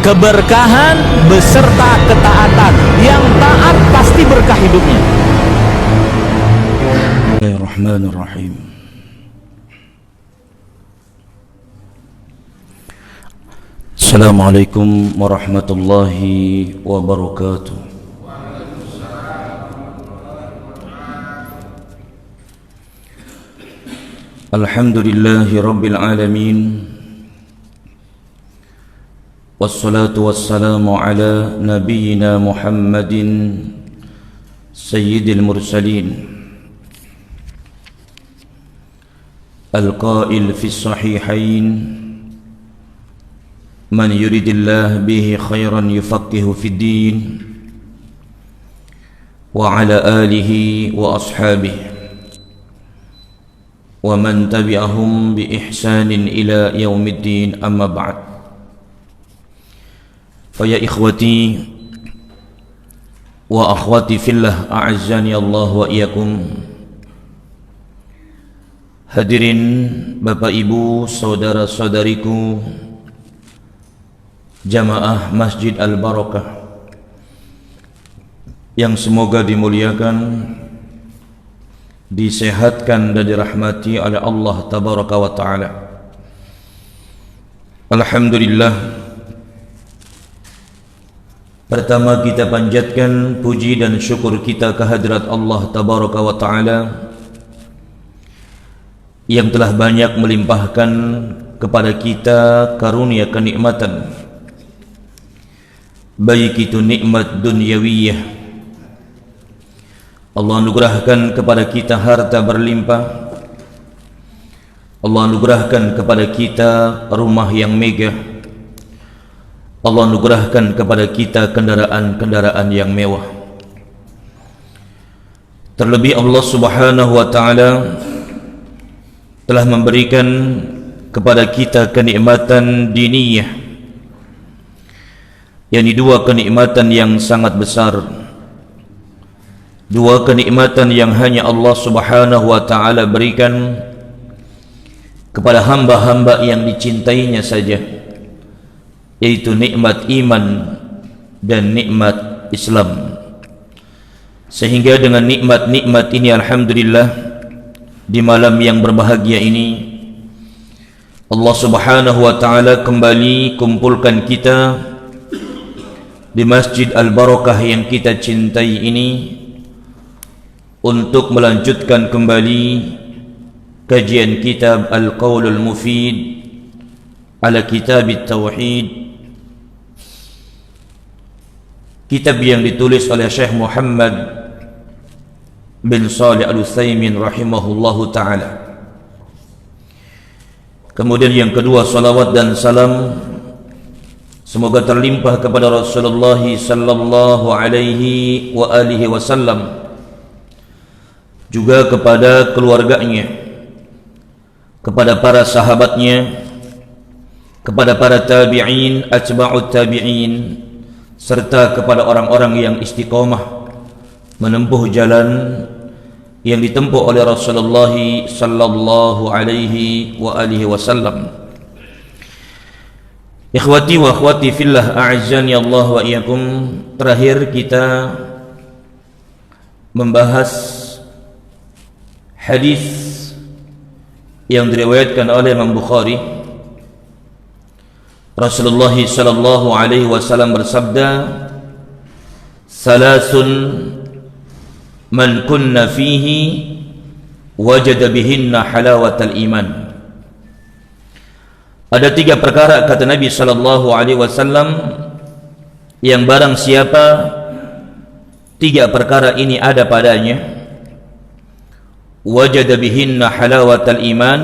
keberkahan beserta ketaatan. Yang taat pasti berkah hidupnya. Bismillahirrahmanirrahim. Assalamualaikum warahmatullahi wabarakatuh. Alhamdulillahi rabbil alamin. Wassalatu wassalamu ala nabiyyina Muhammadin sayyidil mursalin al-qail fi sahihain man yuridillah bihi khairan yufaqihu fid din wa ala alihi wa ashabihi wa man tabi'ahum bi ihsanin ila yaumiddin, amma ba'd. Faya ikhwati wa akhwati fillah, a'azzani Allah wa iyyakum. Hadirin Bapak Ibu, saudara-saudariku, jamaah Masjid Al-Barakah yang semoga dimuliakan, disehatkan dan dirahmati oleh Allah Tabaraka wa Ta'ala. Alhamdulillah, pertama kita panjatkan puji dan syukur kita kehadrat Allah Tabaraka wa Ta'ala yang telah banyak melimpahkan kepada kita karunia kenikmatan, baik itu nikmat dunyawiyah. Allah anugerahkan kepada kita harta berlimpah, Allah anugerahkan kepada kita rumah yang megah, Allah anugerahkan kepada kita kendaraan-kendaraan yang mewah. Terlebih Allah Subhanahu wa Ta'ala telah memberikan kepada kita kenikmatan diniyah, yakni dua kenikmatan yang sangat besar, dua kenikmatan yang hanya Allah Subhanahu wa Ta'ala berikan kepada hamba-hamba yang dicintainya saja, yaitu nikmat iman dan nikmat Islam. Sehingga dengan nikmat-nikmat ini, alhamdulillah, di malam yang berbahagia ini Allah Subhanahu wa Ta'ala kembali kumpulkan kita di Masjid Al-Barakah yang kita cintai ini untuk melanjutkan kembali kajian kitab Al-Qaulul Mufid ala Kitab Tauhid, kitab yang ditulis oleh Syekh Muhammad bin Shalih Al-Utsaimin rahimahullahu ta'ala. Kemudian yang kedua, salawat dan salam semoga terlimpah kepada Rasulullah sallallahu alaihi wa alihi wasallam, juga kepada keluarganya, kepada para sahabatnya, kepada para tabi'in, atba'ut tabi'in, serta kepada orang-orang yang istiqomah menempuh jalan yang ditempuh oleh Rasulullah sallallahu alaihi wa alihi wasallam. Ikhwati wa akhwati fillah, a'azzani Allah wa iyyakum. Terakhir kita membahas hadis yang diriwayatkan oleh Imam Bukhari. Rasulullah sallallahu alaihi wasallam bersabda, "Salasun man kunna fihi wajada bihinna halawatal iman." Ada tiga perkara, kata Nabi sallallahu alaihi wasallam, yang barang siapa tiga perkara ini ada padanya, wajada bihinna halawatal iman,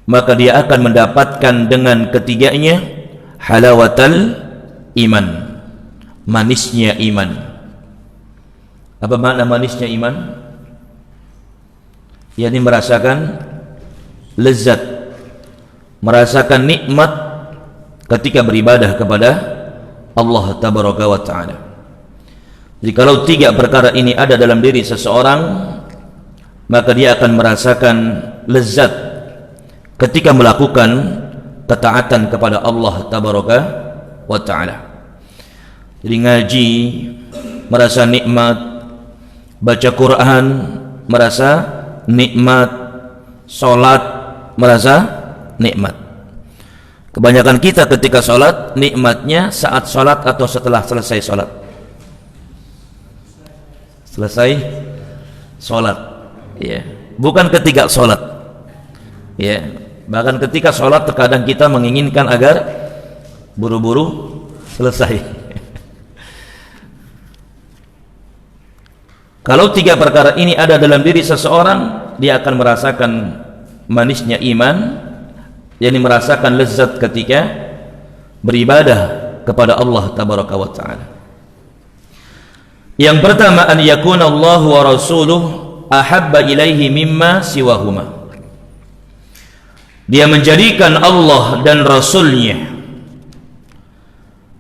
maka dia akan mendapatkan dengan ketiganya halawatal iman, manisnya iman. Apa makna manisnya iman? yakni merasakan lezat, merasakan nikmat ketika beribadah kepada Allah Tabaraka wa Ta'ala. Jadi kalau tiga perkara ini ada dalam diri seseorang, maka dia akan merasakan lezat ketika melakukan ketaatan kepada Allah Tabaraka wa ta'ala. Jadi ngaji merasa nikmat, baca Quran merasa nikmat, sholat merasa nikmat. Kebanyakan kita ketika sholat nikmatnya saat sholat atau setelah selesai sholat. Selesai sholat, ya, bukan ketika sholat, ya. Bahkan ketika sholat terkadang kita menginginkan agar buru-buru selesai. Kalau tiga perkara ini ada dalam diri seseorang, dia akan merasakan manisnya iman, yakni merasakan lezat ketika beribadah kepada Allah tabaraka wa ta'ala. Yang pertama, an yakuna Allah wa rasuluh ahabba ilaihi mimma siwahuma. Dia menjadikan Allah dan Rasulnya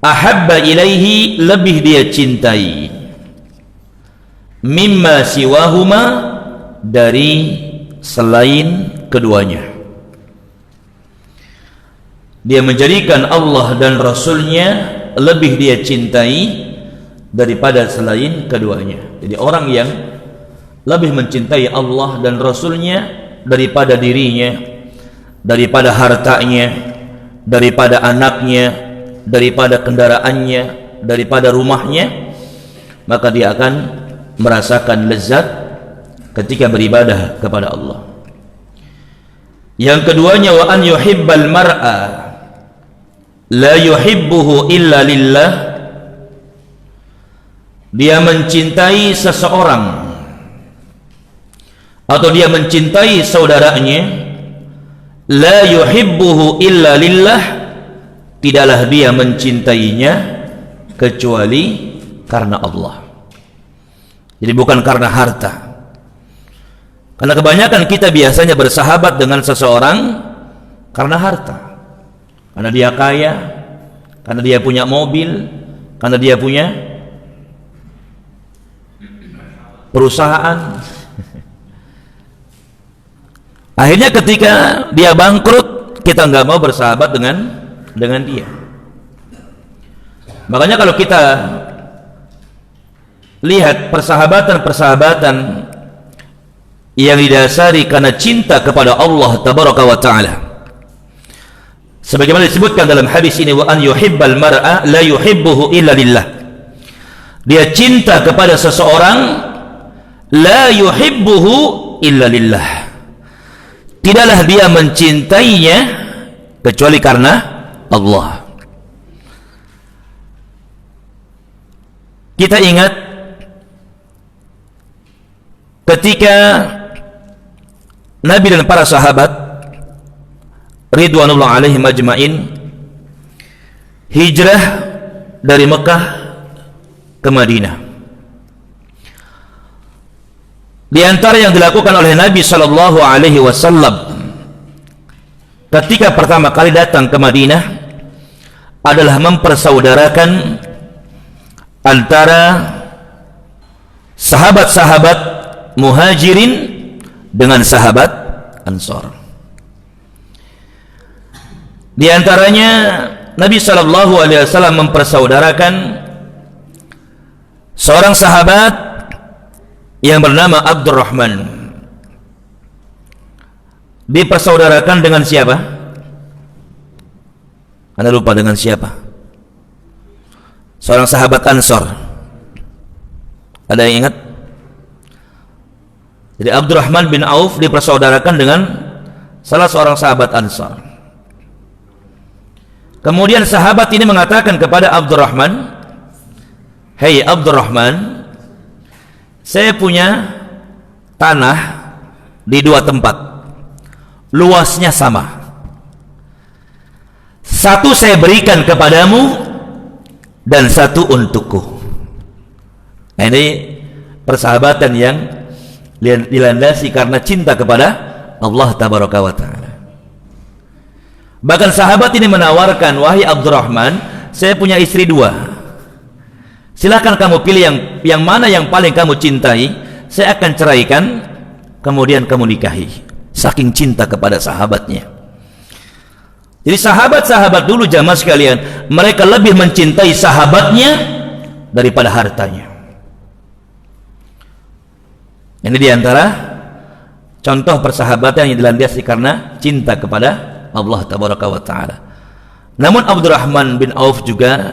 ahabba ilaihi, lebih dia cintai, mimma siwahuma, dari selain keduanya. Dia menjadikan Allah dan Rasulnya lebih dia cintai daripada selain keduanya. Jadi orang yang lebih mencintai Allah dan Rasulnya daripada dirinya, daripada hartanya, daripada anaknya, daripada kendaraannya, daripada rumahnya, maka dia akan merasakan lezat ketika beribadah kepada Allah. Yang keduanya, wa an yuhibbal mar'a la yuhibbuhu illa lillah. Dia mencintai seseorang atau dia mencintai saudaranya, la yuhibbuhu illa lillah, tidaklah dia mencintainya kecuali karena Allah. Jadi bukan karena harta. Karena kebanyakan kita biasanya bersahabat dengan seseorang karena harta. Karena dia kaya, karena dia punya mobil, karena dia punya perusahaan. Akhirnya ketika dia bangkrut, kita nggak mau bersahabat dengan dia. Makanya kalau kita lihat persahabatan-persahabatan yang didasari karena cinta kepada Allah tabaraka wa ta'ala, sebagaimana disebutkan dalam hadis ini, wa an yuhibbal mar'a la yuhibbuhu illa lillah. Dia cinta kepada seseorang, la yuhibbuhu illa lillah, tidaklah dia mencintainya kecuali karena Allah. Kita ingat ketika Nabi dan para sahabat ridwanullah alaihim ajmain hijrah dari Mekah ke Madinah. Di antara yang dilakukan oleh Nabi sallallahu alaihi wasallam ketika pertama kali datang ke Madinah adalah mempersaudarakan antara sahabat-sahabat Muhajirin dengan sahabat Ansor. Di antaranya Nabi sallallahu alaihi wasallam mempersaudarakan seorang sahabat yang bernama Abdurrahman. Dipersaudarakan dengan siapa? Anda lupa dengan siapa? Seorang sahabat Ansor. Ada yang ingat? Jadi Abdurrahman bin Auf dipersaudarakan dengan salah seorang sahabat Ansor. Kemudian sahabat ini mengatakan kepada Abdurrahman, "Hei Abdurrahman, saya punya tanah di dua tempat, luasnya sama. Satu saya berikan kepadamu dan satu untukku." Nah, ini persahabatan yang dilandasi karena cinta kepada Allah tabaraka wa ta'ala. Bahkan sahabat ini menawarkan, "Wahai Abdurrahman, saya punya istri dua. Silakan kamu pilih yang mana yang paling kamu cintai, saya akan ceraikan, kemudian kamu nikahi." Saking cinta kepada sahabatnya. Jadi sahabat-sahabat dulu jamaah sekalian, mereka lebih mencintai sahabatnya daripada hartanya. Ini diantara contoh persahabatan yang dilandasi karena cinta kepada Allah Tabaraka wa Ta'ala. Namun Abdurrahman bin Auf juga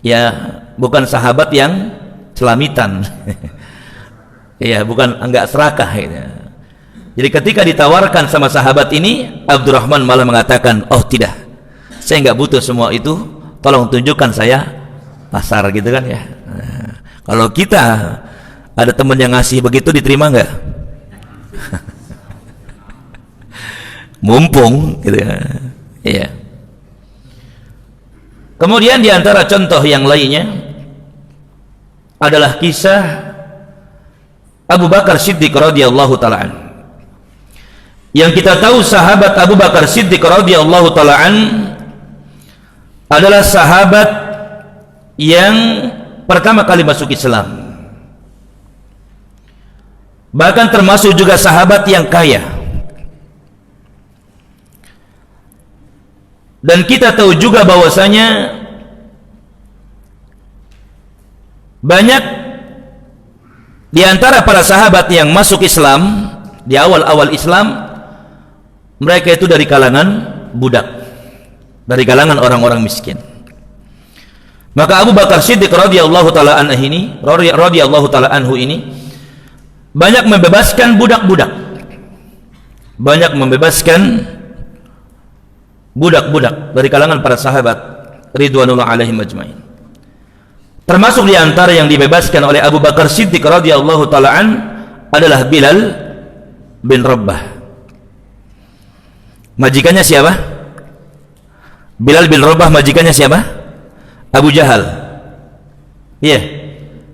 ya bukan sahabat yang celamitan. Ya, bukan enggak serakah gitu. Jadi ketika ditawarkan sama sahabat ini, Abdurrahman malah mengatakan, "Oh tidak, saya enggak butuh semua itu, tolong tunjukkan saya pasar," gitu kan ya. Nah, kalau kita ada teman yang ngasih begitu, diterima enggak? Mumpung gitu ya. Iya. Kemudian di antara contoh yang lainnya adalah kisah Abu Bakar Siddiq radhiyallahu taala an. Yang kita tahu sahabat Abu Bakar Siddiq radhiyallahu taala an adalah sahabat yang pertama kali masuk Islam. Bahkan termasuk juga sahabat yang kaya. Dan kita tahu juga bahwasanya banyak di antara para sahabat yang masuk Islam di awal-awal Islam, mereka itu dari kalangan budak, dari kalangan orang-orang miskin. Maka Abu Bakar Siddiq radhiyallahu taala anhu ini banyak membebaskan budak-budak, banyak membebaskan budak-budak dari kalangan para sahabat ridwanullah alaihim ajmain. Termasuk di antara yang dibebaskan oleh Abu Bakar Siddiq radhiyallahu taala an adalah Bilal bin Rabah. Majikannya siapa? Bilal bin Rabah majikannya siapa? Abu Jahal. Iya,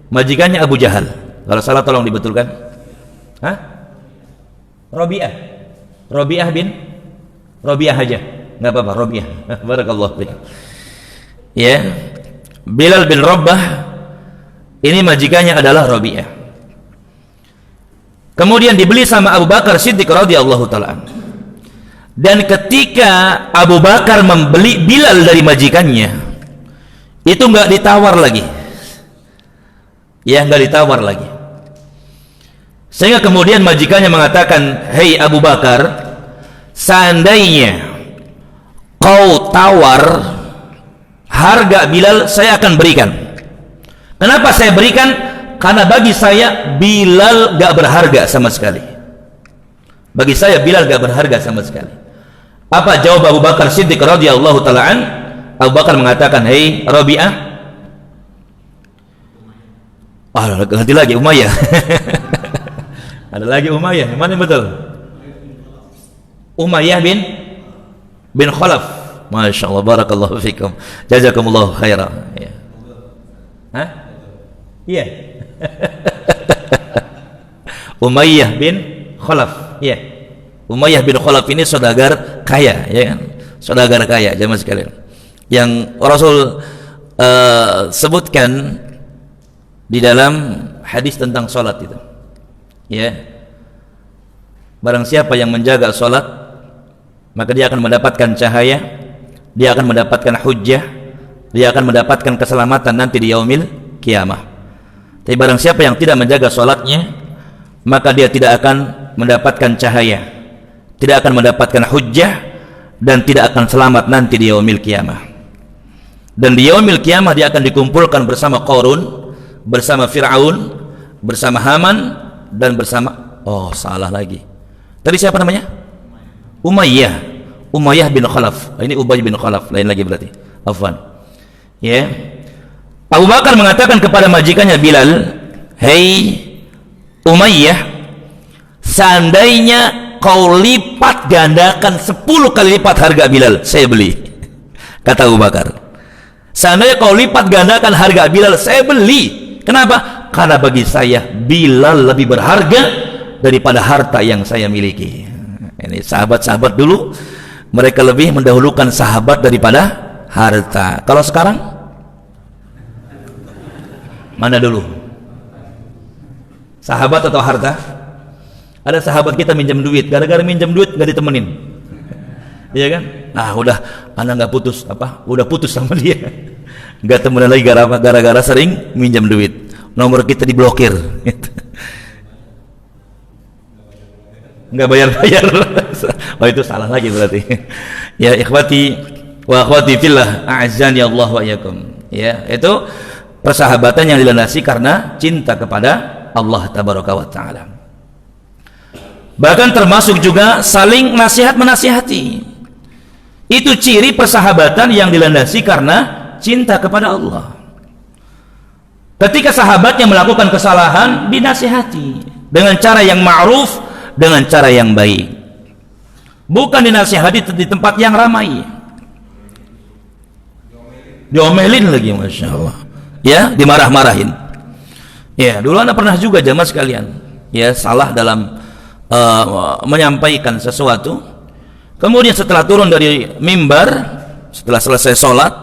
majikannya Abu Jahal. Kalau salah tolong dibetulkan. Hah? Robiah bin Robiah aja, nggak apa-apa, Robiah. Barakallahu fiik. Ya, Bilal bin Rabah ini majikannya adalah Robiah. Kemudian dibeli sama Abu Bakar Siddiq radhiyallahu taala. Dan ketika Abu Bakar membeli Bilal dari majikannya, itu nggak ditawar lagi. Ya, nggak ditawar lagi. Sehingga kemudian majikannya mengatakan, "Hei Abu Bakar, seandainya kau tawar harga Bilal, saya akan berikan." Kenapa saya berikan? Karena bagi saya Bilal gak berharga sama sekali. Bagi saya Bilal gak berharga sama sekali. Apa jawab Abu Bakar Siddiq radhiyallahu taala an? Abu Bakar mengatakan, "Hei Rabi'ah." Ganti lagi Umayyah. Ada lagi Umayyah. Mana yang betul? Umayyah bin Khalaf. Masya Allah, barakallahu fikum, jazakumullahu khairan. Ya. Hah? Iya. Umayyah bin Khalaf. Iya. Umayyah bin Khalaf ini saudagar kaya, ya kan? Saudagar kaya, jamaah sekalian. Yang Rasul sebutkan di dalam hadis tentang salat itu. Ya. Barang siapa yang menjaga salat, maka dia akan mendapatkan cahaya, dia akan mendapatkan hujjah, dia akan mendapatkan keselamatan nanti di yaumil kiamah. Tapi barang siapa yang tidak menjaga salatnya, maka dia tidak akan mendapatkan cahaya, tidak akan mendapatkan hujjah, dan tidak akan selamat nanti di yaumil kiamah. Dan di yaumil kiamah dia akan dikumpulkan bersama Qarun, bersama Fir'aun, bersama Haman, dan bersama, oh salah lagi, tadi siapa namanya? Umayyah bin Khalaf. Ini Ubay bin Khalaf, lain lagi berarti. Afwan. Ya. Abu Bakar mengatakan kepada majikannya Bilal, "Hei Umayyah, seandainya kau lipat gandakan 10 kali lipat harga Bilal, saya beli." Kata Abu Bakar, "Seandainya kau lipat gandakan harga Bilal, saya beli." Kenapa? Karena bagi saya Bilal lebih berharga daripada harta yang saya miliki. Ini sahabat-sahabat dulu, mereka lebih mendahulukan sahabat daripada harta. Kalau sekarang mana dulu? Sahabat atau harta? Ada sahabat kita minjam duit, gara-gara minjam duit nggak ditemenin, iya kan? udah anak nggak putus udah putus sama dia, nggak temenan lagi gara-gara sering minjam duit, nomor kita diblokir, nggak bayar. Oh itu salah lagi berarti. Ya ikhwati wa akhwati fillah, a'azzani Allah wa iyyakum. Ya, itu persahabatan yang dilandasi karena cinta kepada Allah tabaraka wa taala. Bahkan termasuk juga saling nasihat menasihati. Itu ciri persahabatan yang dilandasi karena cinta kepada Allah. Ketika sahabatnya melakukan kesalahan, dinasihati dengan cara yang ma'ruf, dengan cara yang baik. Bukan dinasihati di tempat yang ramai. Diomelin lagi, Masya Allah. Ya, dimarah-marahin. Ya, dulu Anda pernah juga jamaah sekalian, ya, salah dalam menyampaikan sesuatu. Kemudian setelah turun dari mimbar, setelah selesai sholat,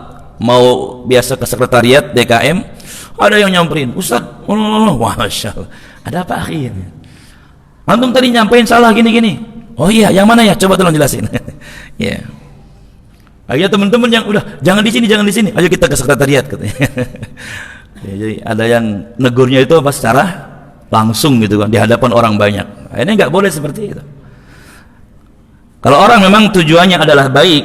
mau biasa ke sekretariat DKM, ada yang nyamperin, Ustaz, wah, Masya Allah, ada apa akhirnya? Antum tadi nyampein salah gini-gini. Oh iya, yang mana ya? Coba tolong jelasin. Ya. Akhirnya teman-teman yang udah jangan di sini, ayo kita ke sekretariat katanya. Ya, jadi ada yang negurnya itu apa secara langsung gitu kan, di hadapan orang banyak. Ini nggak boleh seperti itu. Kalau orang memang tujuannya adalah baik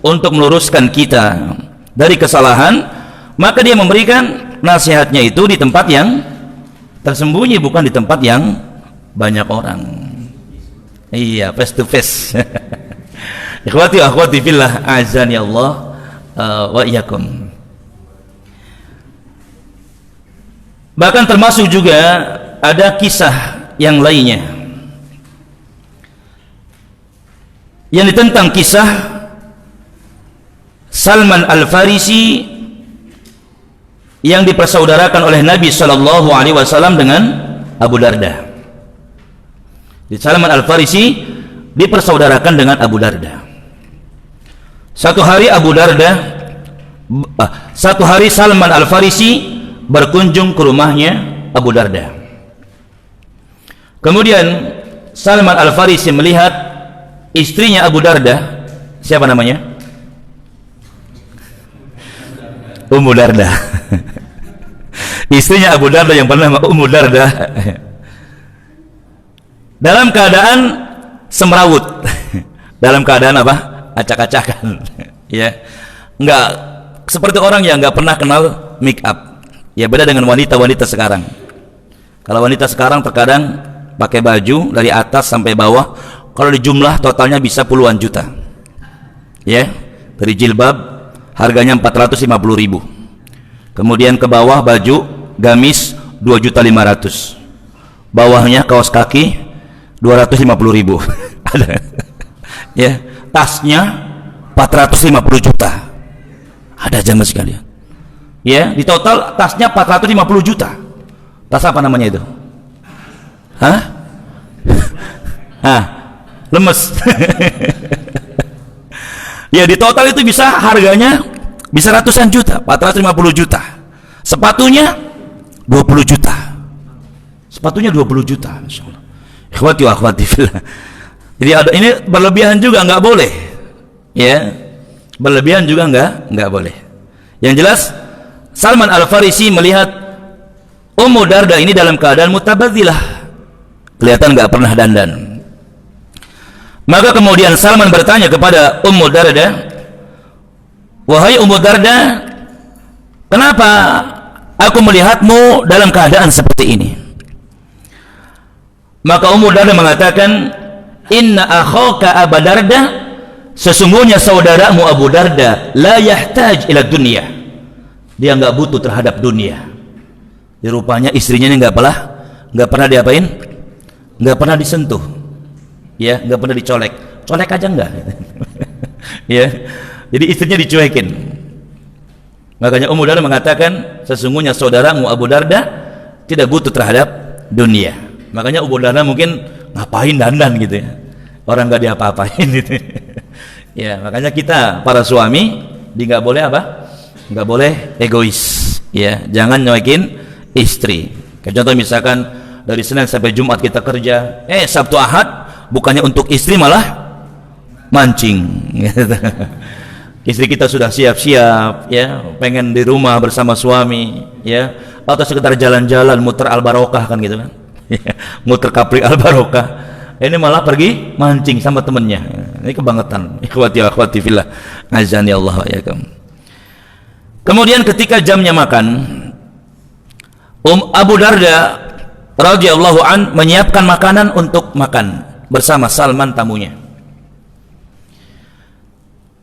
untuk meluruskan kita dari kesalahan, maka dia memberikan nasihatnya itu di tempat yang tersembunyi, bukan di tempat yang banyak orang. Iya, face to face. Ikhwati wa akhwati fillah, azani Allah wa iyyakum. Bahkan termasuk juga ada kisah yang lainnya yang ditentang kisah Salman Al-Farisi yang dipersaudarakan oleh Nabi Shallallahu Alaihi Wasallam dengan Abu Darda. Salman Al-Farisi dipersaudarakan dengan Abu Darda. Satu hari Salman Al-Farisi berkunjung ke rumahnya Abu Darda. Kemudian Salman Al-Farisi melihat istrinya Abu Darda, siapa namanya? Ummu Darda. Istrinya Abu Darda yang bernama Ummu Darda dalam keadaan semrawut. Dalam keadaan apa? Acak-acakan. Ya. Enggak seperti orang yang enggak pernah kenal make up. Ya, beda dengan wanita-wanita sekarang. Kalau wanita sekarang terkadang pakai baju dari atas sampai bawah, kalau dijumlah totalnya bisa puluhan juta. Ya, dari jilbab harganya 450.000. Kemudian ke bawah baju gamis 2.500.000. Bawahnya kaos kaki 250.000. Ada. Ya, tasnya 450 juta. Ada jamaah sekalian. Ya, di total tasnya 450 juta. Tas apa namanya itu? Hah? Lemes. Ya, di total itu bisa harganya bisa ratusan juta, 450 juta. Sepatunya 20 juta. Sepatunya 20 juta, masyaallah. Ikhwati wa akhwati fillah. Jadi ada ini berlebihan juga nggak boleh. Ya. Berlebihan juga nggak boleh. Yang jelas Salman Al-Farisi melihat Ummu Darda ini dalam keadaan mutabadzilah. Kelihatan nggak pernah dandan. Maka kemudian Salman bertanya kepada Ummu Darda, "Wahai Ummu Darda, kenapa aku melihatmu dalam keadaan seperti ini?" Maka Ummu Darda mengatakan, "Inna akhaka Abu Darda, sesungguhnya saudaramu Abu Darda, la yahtaj ila dunia." Dia enggak butuh terhadap dunia. Di rupanya istrinya ini enggak pernah diapain? Enggak pernah disentuh. Ya, enggak pernah dicolek. Colek aja enggak. Ya. Jadi istrinya dicuekin. Makanya Ummu Darda mengatakan, sesungguhnya saudaramu Abu Darda tidak butuh terhadap dunia. Makanya Ummu Darda mungkin ngapain dandan gitu ya. Orang enggak diapa-apain gitu. Ya, makanya kita para suami enggak boleh apa? Enggak boleh egois. Ya, jangan nyuekin istri. Kayak contoh misalkan dari Senin sampai Jumat kita kerja, Sabtu Ahad bukannya untuk istri malah mancing. Istri kita sudah siap-siap, ya, pengen di rumah bersama suami, ya, atau sekedar jalan-jalan muter Al-Barokah kan gitu kan, muter kaprik Al-Barokah. Ini malah pergi mancing sama temennya. Ini kebangetan. Ikhwati wa akhwati fillah, azani Allah wa iyyakum. Kemudian ketika jamnya makan, Abu Darda radhiyallahu an menyiapkan makanan untuk makan bersama Salman tamunya.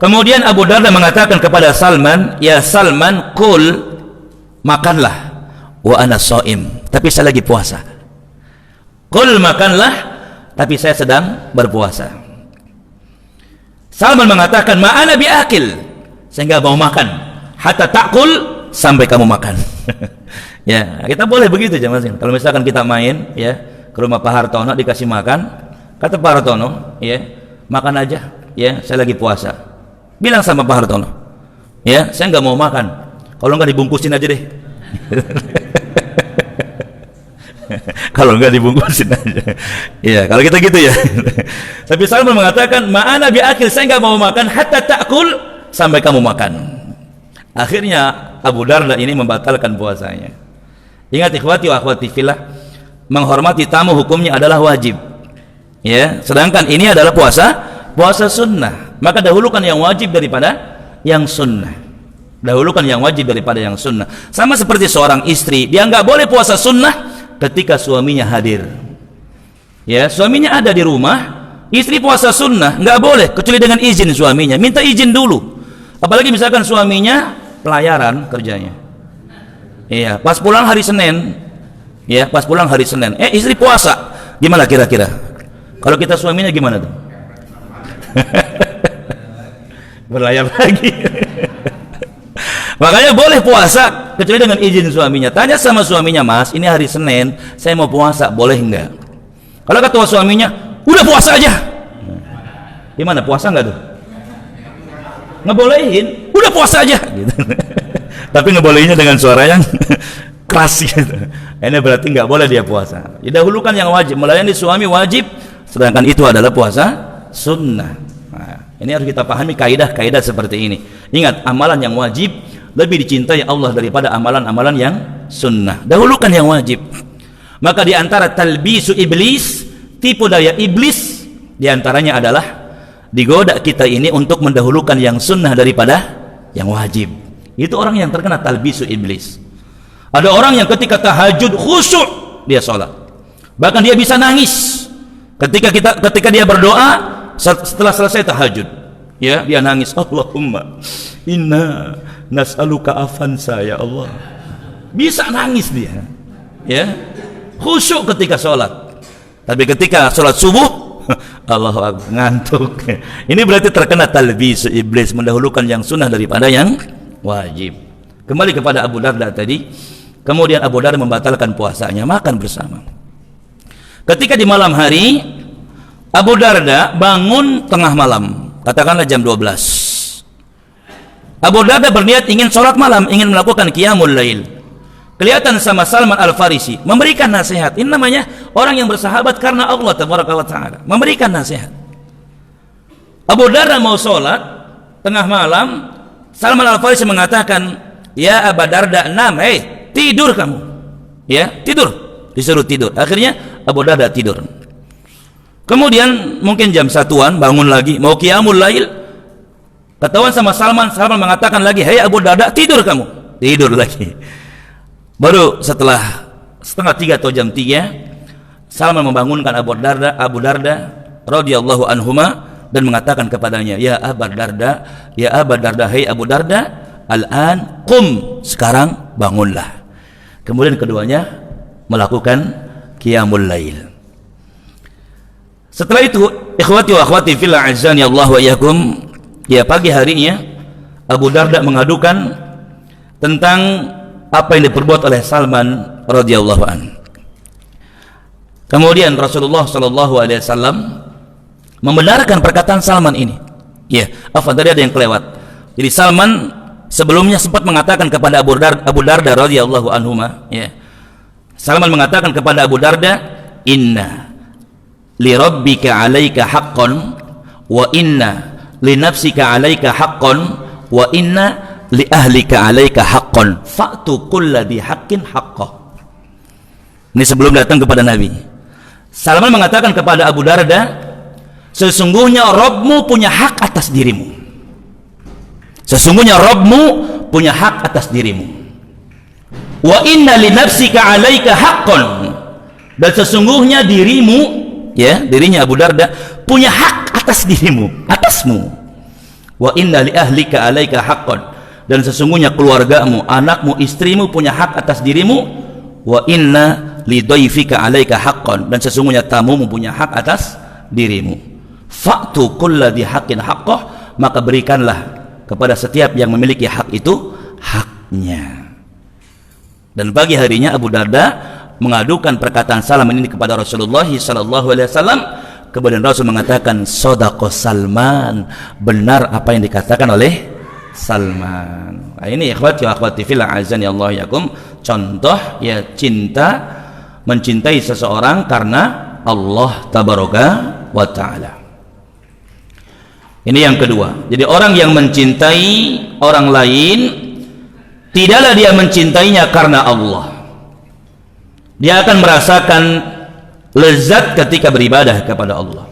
Kemudian Abu Darda mengatakan kepada Salman, "Ya Salman, kul, makanlah, wa ana shaim, tapi saya lagi puasa." Kul, makanlah, tapi saya sedang berpuasa. Salman mengatakan, "Ma ana biakil," saya enggak mau makan, hatta takul, sampai kamu makan. Ya, kita boleh begitu jemaah. Kalau misalkan kita main, ya, ke rumah Pak Hartono dikasih makan, kata Pak Hartono, ya, makan aja, ya, saya lagi puasa. Bilang sama Pak Hartono, ya, saya nggak mau makan, kalau nggak dibungkusin aja deh. Kalau nggak dibungkusin aja. Ya, kalau kita gitu ya. Tapi Salman mengatakan, ma'ana bi'akil, saya nggak mau makan hatta ta'kul, sampai kamu makan. Akhirnya Abu Darda ini membatalkan puasanya. Ingat ikhwati wa akhwati fillah, menghormati tamu hukumnya adalah wajib. Ya, sedangkan ini adalah puasa sunnah. Maka dahulukan yang wajib daripada yang sunnah. Dahulukan yang wajib daripada yang sunnah. Sama seperti seorang istri, dia nggak boleh puasa sunnah ketika suaminya hadir. Ya, suaminya ada di rumah, istri puasa sunnah nggak boleh kecuali dengan izin suaminya. Minta izin dulu. Apalagi misalkan suaminya pelayaran kerjanya. Iya, pas pulang hari Senin. Ya, pas pulang hari Senin. Istri puasa. Gimana kira-kira? Kalau kita suaminya gimana tuh? Berlayar lagi. Makanya boleh puasa kecuali dengan izin suaminya. Tanya sama suaminya, "Mas, ini hari Senin, saya mau puasa, boleh enggak?" Kalau kata suaminya, "Udah puasa aja." Gimana, puasa enggak tuh? Ngebolehin, "Udah puasa aja." Gitu. Tapi ngebolehinnya dengan suara yang keras gitu. Ini berarti enggak boleh dia puasa. Didahulukan yang wajib, melayani suami wajib, sedangkan itu adalah puasa sunnah. Nah, ini harus kita pahami kaidah-kaidah seperti ini. Ingat, amalan yang wajib lebih dicintai Allah daripada amalan-amalan yang sunnah. Dahulukan yang wajib. Maka di antara talbisu iblis, tipu daya iblis, di antaranya adalah digoda kita ini untuk mendahulukan yang sunnah daripada yang wajib. Itu orang yang terkena talbisu iblis. Ada orang yang ketika tahajud khusyuk dia sholat, bahkan dia bisa nangis ketika dia berdoa. Setelah selesai tahajud, ya, dia nangis, "Allahumma inna nas'aluka afansa ya Allah." Bisa nangis dia, ya, khusyuk ketika sholat. Tapi ketika sholat subuh, Allahu Akbar, ngantuk. Ini berarti terkena talbis iblis, mendahulukan yang sunnah daripada yang wajib. Kembali kepada Abu Darda tadi. Kemudian Abu Darda membatalkan puasanya, makan bersama. Ketika di malam hari, Abu Darda bangun tengah malam, katakanlah jam 12. Abu Darda berniat ingin sholat malam, ingin melakukan qiyamul lail. Kelihatan sama Salman Al-Farisi memberikan nasihat. Ini namanya orang yang bersahabat karena Allah tabaraka wa ta'ala, memberikan nasihat. Abu Darda mau sholat tengah malam, Salman Al-Farisi mengatakan, "Ya Abu Darda, nam, tidur kamu." Ya, tidur, disuruh tidur. Akhirnya Abu Darda tidur. Kemudian mungkin jam 1-an bangun lagi mau qiyamul lail, ketahuan sama Salman. Salman mengatakan lagi, "Hei Abu Darda, tidur kamu." Tidur lagi. Baru setelah setengah 3 atau jam 3, Salman membangunkan Abu Darda radhiyallahu anhuma dan mengatakan kepadanya, "Ya Abu Darda, ya Abu Darda, hei Abu Darda, al-an qum, sekarang bangunlah." Kemudian keduanya melakukan qiyamul lail. Setelah itu, ikhwati wa akhwati fillah, azani Allah wa iyyakum, ya, pagi harinya Abu Darda mengadukan tentang apa yang diperbuat oleh Salman radhiyallahu an. Kemudian Rasulullah sallallahu alaihi wasallam membenarkan perkataan Salman ini. Ya, tadi ada yang kelewat. Jadi Salman sebelumnya sempat mengatakan kepada Abu Darda radhiyallahu anhuma, ya. Salman mengatakan kepada Abu Darda, "Inna li rabbika 'alaika haqqan wa inna li nafsika 'alaika haqqan wa inna li ahlika 'alaika haqqan fa'tu kulladhi haqqin haqqah. Ini sebelum datang kepada Nabi. Salman mengatakan kepada Abu Darda, sesungguhnya Rabbmu punya hak atas dirimu. Sesungguhnya Rabbmu punya hak atas dirimu. Wa inna li nafsika 'alaika haqqan, dan sesungguhnya dirimu, ya, dirinya Abu Darda punya hak atas dirimu, atasmu. Wa inna li ahlika 'alaika haqqan, dan sesungguhnya keluargamu, anakmu, istrimu punya hak atas dirimu. Wa inna li dhaifika 'alaika haqqan, dan sesungguhnya tamumu punya hak atas dirimu. Fa'tu kulladhi haqqin haqqah, maka berikanlah kepada setiap yang memiliki hak itu haknya. Dan pagi harinya Abu Darda mengadukan perkataan Salman ini kepada Rasulullah sallallahu alaihi wasallam. Kemudian Rasul mengatakan, shadaqa Salman, benar apa yang dikatakan oleh Salman. Nah, ini ikhwati wa akhwati fillah azani Allah yakum, contoh ya cinta, mencintai seseorang karena Allah tabaraka wa ta'ala. Ini yang kedua. Jadi orang yang mencintai orang lain, tidaklah dia mencintainya karena Allah. Dia akan merasakan lezat ketika beribadah kepada Allah.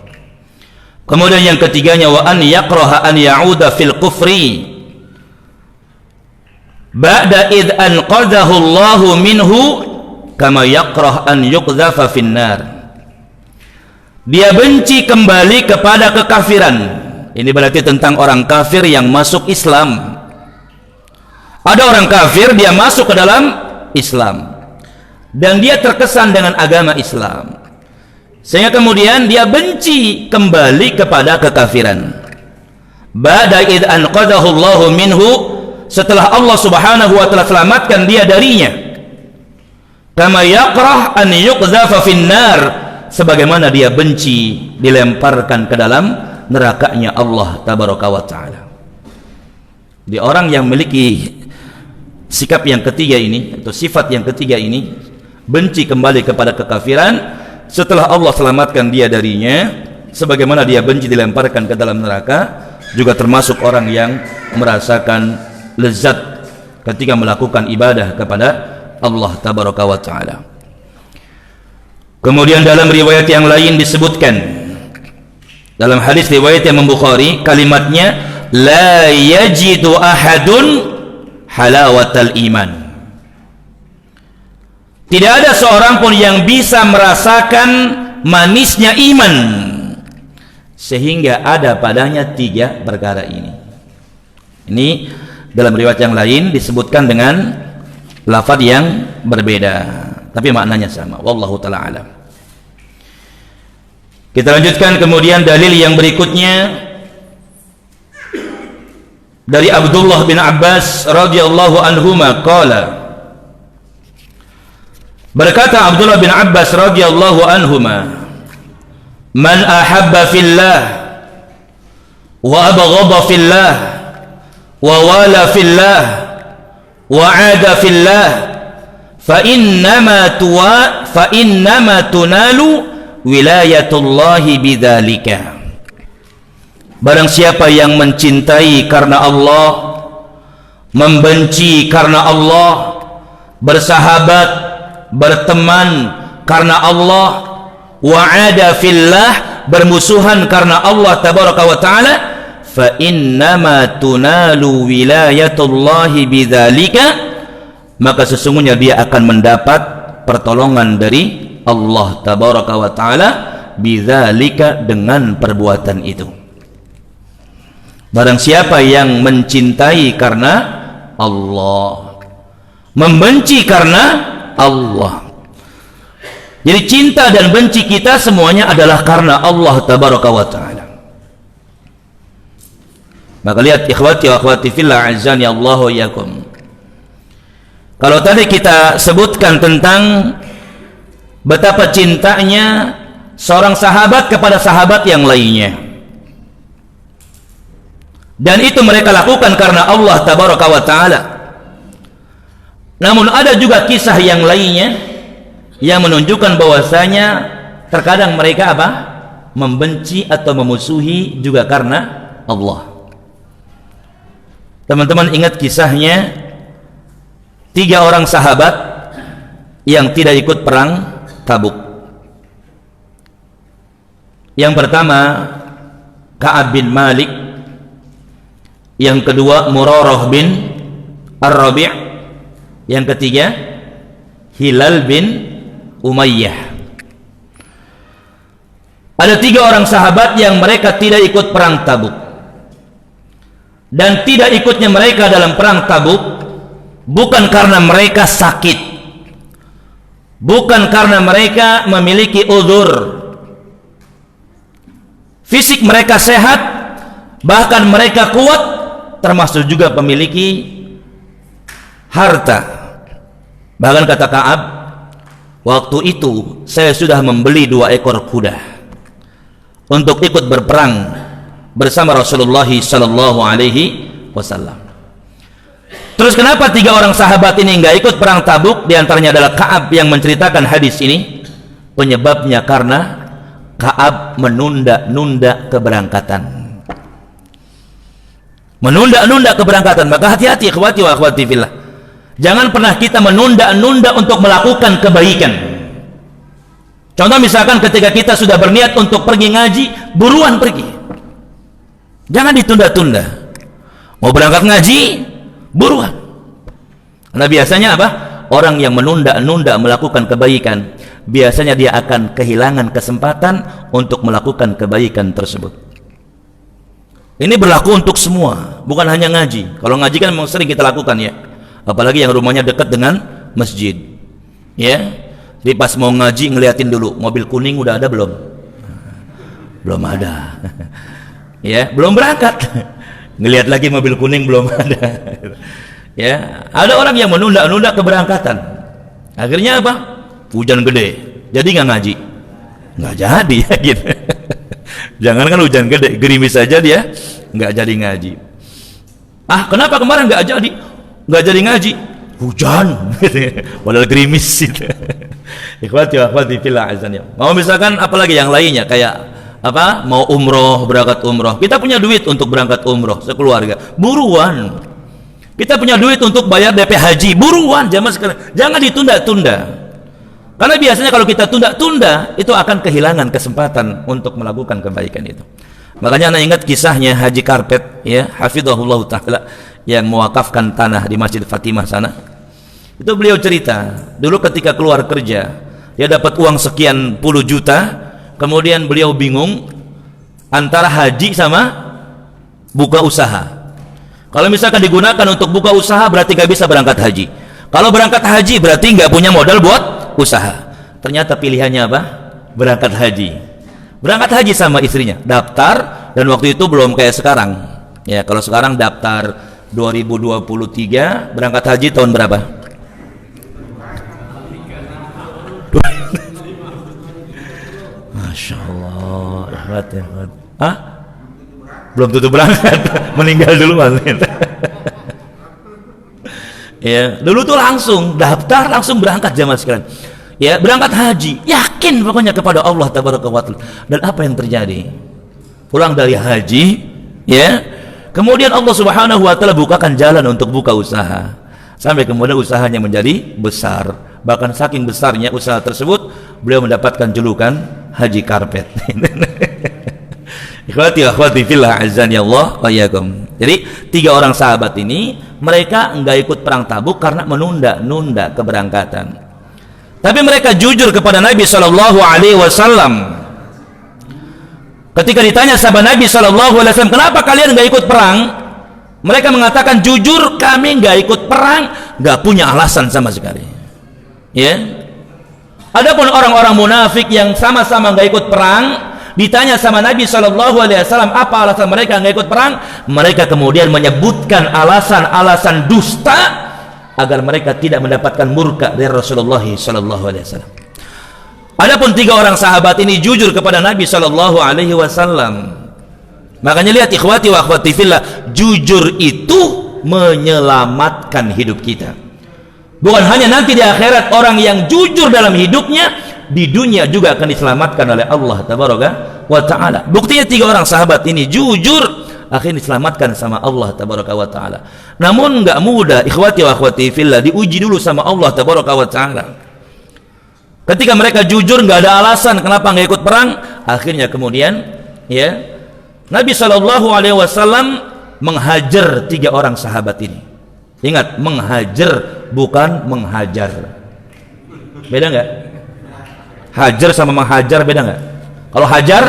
Kemudian yang ketiganya, wa an yakraha an ya'uda fil kufri ba'da id anqadhahu Allahu minhu kama yakrah an yuqdhafa finnar. Dia benci kembali kepada kekafiran. Ini berarti tentang orang kafir yang masuk Islam. Ada orang kafir, dia masuk ke dalam Islam dan dia terkesan dengan agama Islam, sehingga kemudian dia benci kembali kepada kekafiran. Ba'da id anqadhahu Allahu minhu, setelah Allah subhanahu wa ta'ala selamatkan dia darinya. Kama yakrah an yuqdhafa finnar, sebagaimana dia benci dilemparkan ke dalam nerakanya Allah tabaraka wa ta'ala. Di orang yang memiliki sikap yang ketiga ini, atau sifat yang ketiga ini, benci kembali kepada kekafiran setelah Allah selamatkan dia darinya, sebagaimana dia benci dilemparkan ke dalam neraka, juga termasuk orang yang merasakan lezat ketika melakukan ibadah kepada Allah tabaraka wa ta'ala. Kemudian dalam riwayat yang lain disebutkan, dalam hadis riwayat yang Bukhari, kalimatnya la yajidu ahadun halawatal iman. Tidak ada seorang pun yang bisa merasakan manisnya iman sehingga ada padanya tiga perkara ini. Ini dalam riwayat yang lain disebutkan dengan lafaz yang berbeda, tapi maknanya sama. Wallahu ta'ala alam. Kita lanjutkan kemudian dalil yang berikutnya dari Abdullah bin Abbas radhiyallahu anhuma qala, berkata Abdullah bin Abbas radhiyallahu anhuma, man ahabba fillah wa abghadha fillah wa wala fillah wa ada fillah fa innama tunalu wilayatullahi bidzalika. Barang siapa yang mencintai karena Allah, membenci karena Allah, bersahabat, berteman karena Allah, wa'ada fillah, bermusuhan karena Allah tabaraka wa ta'ala, fa innama tunalu wilayatullahi bidzalika, maka sesungguhnya dia akan mendapat pertolongan dari Allah tabaraka wa ta'ala bidzalika, dengan perbuatan itu. Barang siapa yang mencintai karena Allah, membenci karena Allah. Jadi cinta dan benci kita semuanya adalah karena Allah tabaraka wa ta'ala. Maka lihat ikhwati wa akhwati fillah azani Allah yakum. Kalau tadi kita sebutkan tentang betapa cintanya seorang sahabat kepada sahabat yang lainnya, dan itu mereka lakukan karena Allah tabaraka wa ta'ala. Namun ada juga kisah yang lainnya yang menunjukkan bahwasanya terkadang mereka membenci atau memusuhi juga karena Allah. Teman-teman ingat kisahnya 3 orang sahabat yang tidak ikut perang Tabuk. Yang pertama Ka'ab bin Malik, yang kedua Murarah bin Ar-Rabi', yang ketiga Hilal bin Umayyah. Ada 3 orang sahabat yang mereka tidak ikut perang Tabuk. Dan tidak ikutnya mereka dalam perang Tabuk bukan karena mereka sakit, bukan karena mereka memiliki uzur. Fisik mereka sehat, bahkan mereka kuat, termasuk juga memiliki harta. Bahkan kata Ka'ab, waktu itu saya sudah membeli 2 ekor kuda untuk ikut berperang bersama Rasulullah sallallahu alaihi wasallam. Terus kenapa 3 orang sahabat ini enggak ikut perang Tabuk? Di antaranya adalah Ka'ab yang menceritakan hadis ini. Penyebabnya karena Ka'ab menunda-nunda keberangkatan. Menunda-nunda keberangkatan. Maka hati-hati ikhwati wa akhwati fillah. Jangan pernah kita menunda-nunda untuk melakukan kebaikan. Contoh misalkan ketika kita sudah berniat untuk pergi ngaji, buruan pergi. Jangan ditunda-tunda. Mau berangkat ngaji, buruan. Karena biasanya apa? Orang yang menunda-nunda melakukan kebaikan, biasanya dia akan kehilangan kesempatan untuk melakukan kebaikan tersebut. Ini berlaku untuk semua, bukan hanya ngaji. Kalau ngaji kan memang sering kita lakukan ya. Apalagi yang rumahnya dekat dengan masjid. Ya. Jadi pas mau ngaji ngeliatin dulu, mobil kuning udah ada belum? Belum ada. Ya, belum berangkat. Ngelihat lagi mobil kuning belum ada. Ya, ada orang yang menunda-nunda keberangkatan. Akhirnya apa? Hujan gede. Jadi nggak ngaji. Nggak jadi ya gitu. Jangan kan hujan gede, gerimis saja dia nggak jadi ngaji. Ah, kenapa kemarin nggak jadi? Nggak jadi ngaji. Hujan. Padahal gerimis gitu. Ikhwati wa akhwati fillah azan ya. Mau misalkan apalagi yang lainnya kayak apa, mau umroh, berangkat umroh, kita punya duit untuk berangkat umroh sekeluarga, buruan. Kita punya duit untuk bayar DP haji, buruan. Jangan ditunda-tunda, karena biasanya kalau kita tunda-tunda itu akan kehilangan kesempatan untuk melakukan kebaikan itu. Makanya anda ingat kisahnya Haji Karpet ya, hafizahullah ta'ala, yang mewakafkan tanah di Masjid Fatimah sana. Itu beliau cerita dulu ketika keluar kerja, dia dapat uang sekian puluh juta. Kemudian beliau bingung antara haji sama buka usaha. Kalau misalkan digunakan untuk buka usaha berarti nggak bisa berangkat haji. Kalau berangkat haji berarti nggak punya modal buat usaha. Ternyata pilihannya apa? Berangkat haji. Berangkat haji sama istrinya, daftar, dan waktu itu belum kayak sekarang. Ya, kalau sekarang daftar 2023, berangkat haji tahun berapa? Masya Allah, Hah? Belum tentu berangkat, meninggal duluan. Ya, dulu tuh langsung daftar, langsung berangkat jamaah sekalian. Ya, berangkat haji, yakin pokoknya kepada Allah tabaraka wa taala. Dan apa yang terjadi? Pulang dari haji, ya, kemudian Allah Subhanahu wa taala bukakan jalan untuk buka usaha. Sampai kemudian usahanya menjadi besar. Bahkan saking besarnya usaha tersebut, beliau mendapatkan julukan Haji Karpet. Ikhwati wa akhwati fillah azan ya Allah wa iyyakum. Jadi 3 orang sahabat ini mereka enggak ikut perang Tabuk karena menunda-nunda keberangkatan. Tapi mereka jujur kepada Nabi sallallahu alaihi wasallam. Ketika ditanya sahabat Nabi sallallahu alaihi wasallam, "Kenapa kalian enggak ikut perang?" Mereka mengatakan, "Jujur kami enggak ikut perang, enggak punya alasan sama sekali." Ya. Adapun orang-orang munafik yang sama-sama enggak ikut perang, ditanya sama Nabi sallallahu alaihi wasallam apa alasan mereka enggak ikut perang, mereka kemudian menyebutkan alasan-alasan dusta agar mereka tidak mendapatkan murka dari Rasulullah sallallahu alaihi wasallam. Adapun 3 orang sahabat ini jujur kepada Nabi sallallahu alaihi wasallam. Makanya lihat ikhwati wa akhwati fillah, jujur itu menyelamatkan hidup kita. Bukan hanya nanti di akhirat, orang yang jujur dalam hidupnya di dunia juga akan diselamatkan oleh Allah tabaraka wa ta'ala. Buktinya 3 orang sahabat ini jujur, akhirnya diselamatkan sama Allah tabaraka wa ta'ala. Namun enggak mudah, ikhwati wa akhwati fillah, diuji dulu sama Allah tabaraka wa ta'ala. Ketika mereka jujur, enggak ada alasan kenapa enggak ikut perang, akhirnya kemudian ya Nabi SAW menghajar 3 orang sahabat ini. Ingat, menghajar bukan menghajar. Beda enggak? Hajar sama menghajar beda enggak? Kalau hajar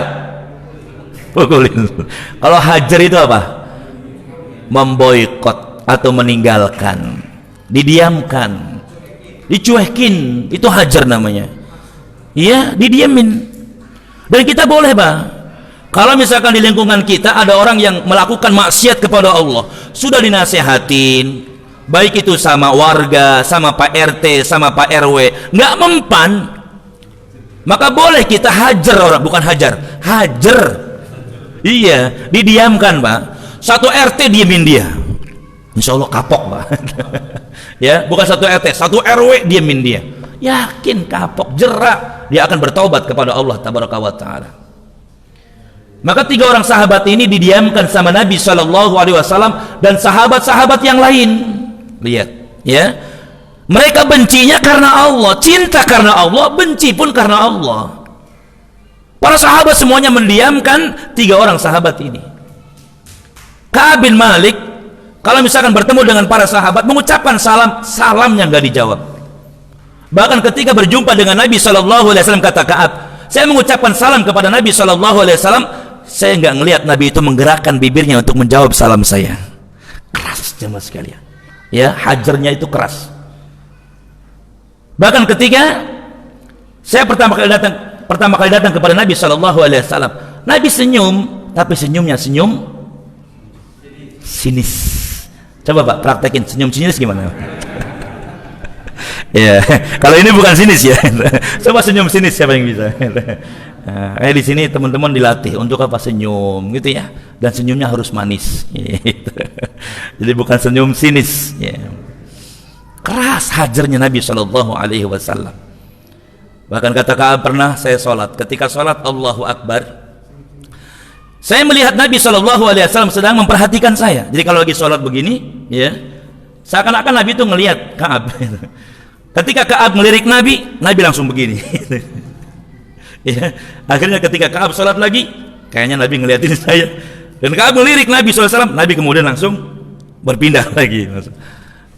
pukulin. Kalau hajar itu apa? Memboikot atau meninggalkan, didiamkan, dicuekin, itu hajar namanya. Iya, didiamin. Dan kita boleh, Pak. Kalau misalkan di lingkungan kita ada orang yang melakukan maksiat kepada Allah, sudah dinasehatin, baik itu sama warga, sama Pak RT, sama Pak RW, nggak mempan, maka boleh kita hajar orang, bukan hajar, hajar. Iya, didiamkan, Pak. Satu RT diemin dia, insya Allah kapok, Pak. Ya, bukan satu RT, satu RW diemin dia, yakin kapok, jerak, dia akan bertaubat kepada Allah tabaraka wa ta'ala. Maka 3 orang sahabat ini didiamkan sama Nabi SAW dan sahabat-sahabat yang lain. Lihat, ya, mereka bencinya karena Allah, cinta karena Allah, benci pun karena Allah. Para sahabat semuanya mendiamkan 3 orang sahabat ini. Ka'ab bin Malik kalau misalkan bertemu dengan para sahabat mengucapkan salam, salamnya nggak dijawab. Bahkan ketika berjumpa dengan Nabi SAW, kata Ka'ab, saya mengucapkan salam kepada Nabi SAW, saya nggak ngelihat Nabi itu menggerakkan bibirnya untuk menjawab salam saya. Keras jemaah sekalian. Ya, hajarnya itu keras. Bahkan ketika saya pertama kali datang kepada Nabi SAW, Nabi senyum, tapi senyumnya senyum sinis. Coba Pak praktekin senyum sinis gimana? Ya, kalau ini bukan sinis ya. Coba senyum sinis, siapa yang bisa? Di sini teman-teman dilatih untuk apa? Senyum gitu ya, dan senyumnya harus manis gitu. Jadi bukan senyum sinis ya. Keras hajarnya Nabi SAW. Bahkan kata Ka'ab, pernah saya sholat, ketika sholat Allahu Akbar, saya melihat Nabi SAW sedang memperhatikan saya. Jadi kalau lagi sholat begini ya, seakan-akan Nabi itu ngelihat Ka'ab. Ketika Ka'ab ngelirik Nabi, Nabi langsung begini. Ya, akhirnya ketika Ka'ab sholat lagi, kayaknya Nabi ngeliatin saya, dan Ka'ab ngelirik Nabi SAW, Nabi kemudian langsung berpindah lagi.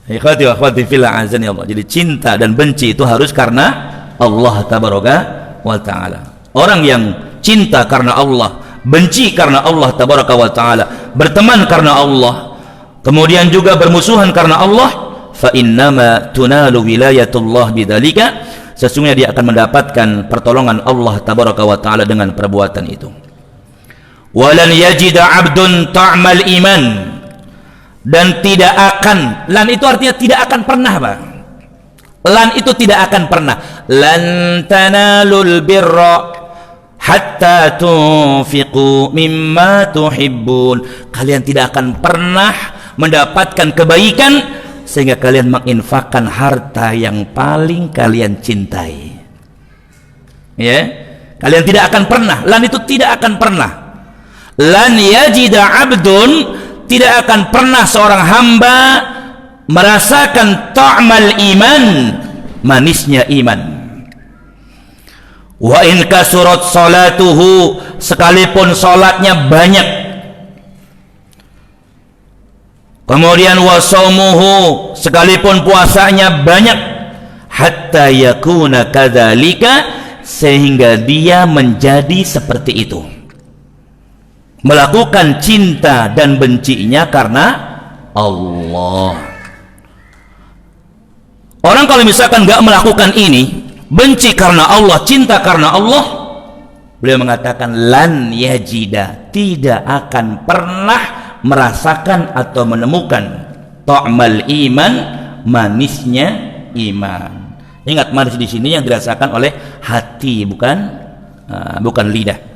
Ikhwati wa akhwati fillah azani Allah. Jadi cinta dan benci itu harus karena Allah tabaraka wa ta'ala. Orang yang cinta karena Allah, benci karena Allah tabaraka wa ta'ala, berteman karena Allah, kemudian juga bermusuhan karena Allah, fa innama tunalu wilayatullah bidzalika, sesungguhnya dia akan mendapatkan pertolongan Allah tabaraka wa ta'ala dengan perbuatan itu. Walan yajida 'abdun ta'mal iman, dan tidak akan, lan itu artinya tidak akan pernah, Pak. Lan itu tidak akan pernah. Lan tanalul birra hatta tunfiqu mimma tuhibbun. Kalian tidak akan pernah mendapatkan kebaikan sehingga kalian menginfakkan harta yang paling kalian cintai. Ya, kalian tidak akan pernah. Lan itu tidak akan pernah. Lan yajida 'abdun, tidak akan pernah seorang hamba merasakan ta'mal iman, manisnya iman. Wa in kasurat salatuhu, sekalipun salatnya banyak, kemudian wa shaumuhu, sekalipun puasanya banyak, hatta yakuna kadzalika, sehingga dia menjadi seperti itu, melakukan cinta dan bencinya karena Allah. Orang kalau misalkan gak melakukan ini, benci karena Allah, cinta karena Allah, beliau mengatakan lan yajida, tidak akan pernah merasakan atau menemukan ta'mal iman, manisnya iman. Ingat, manis di sini yang dirasakan oleh hati, bukan lidah.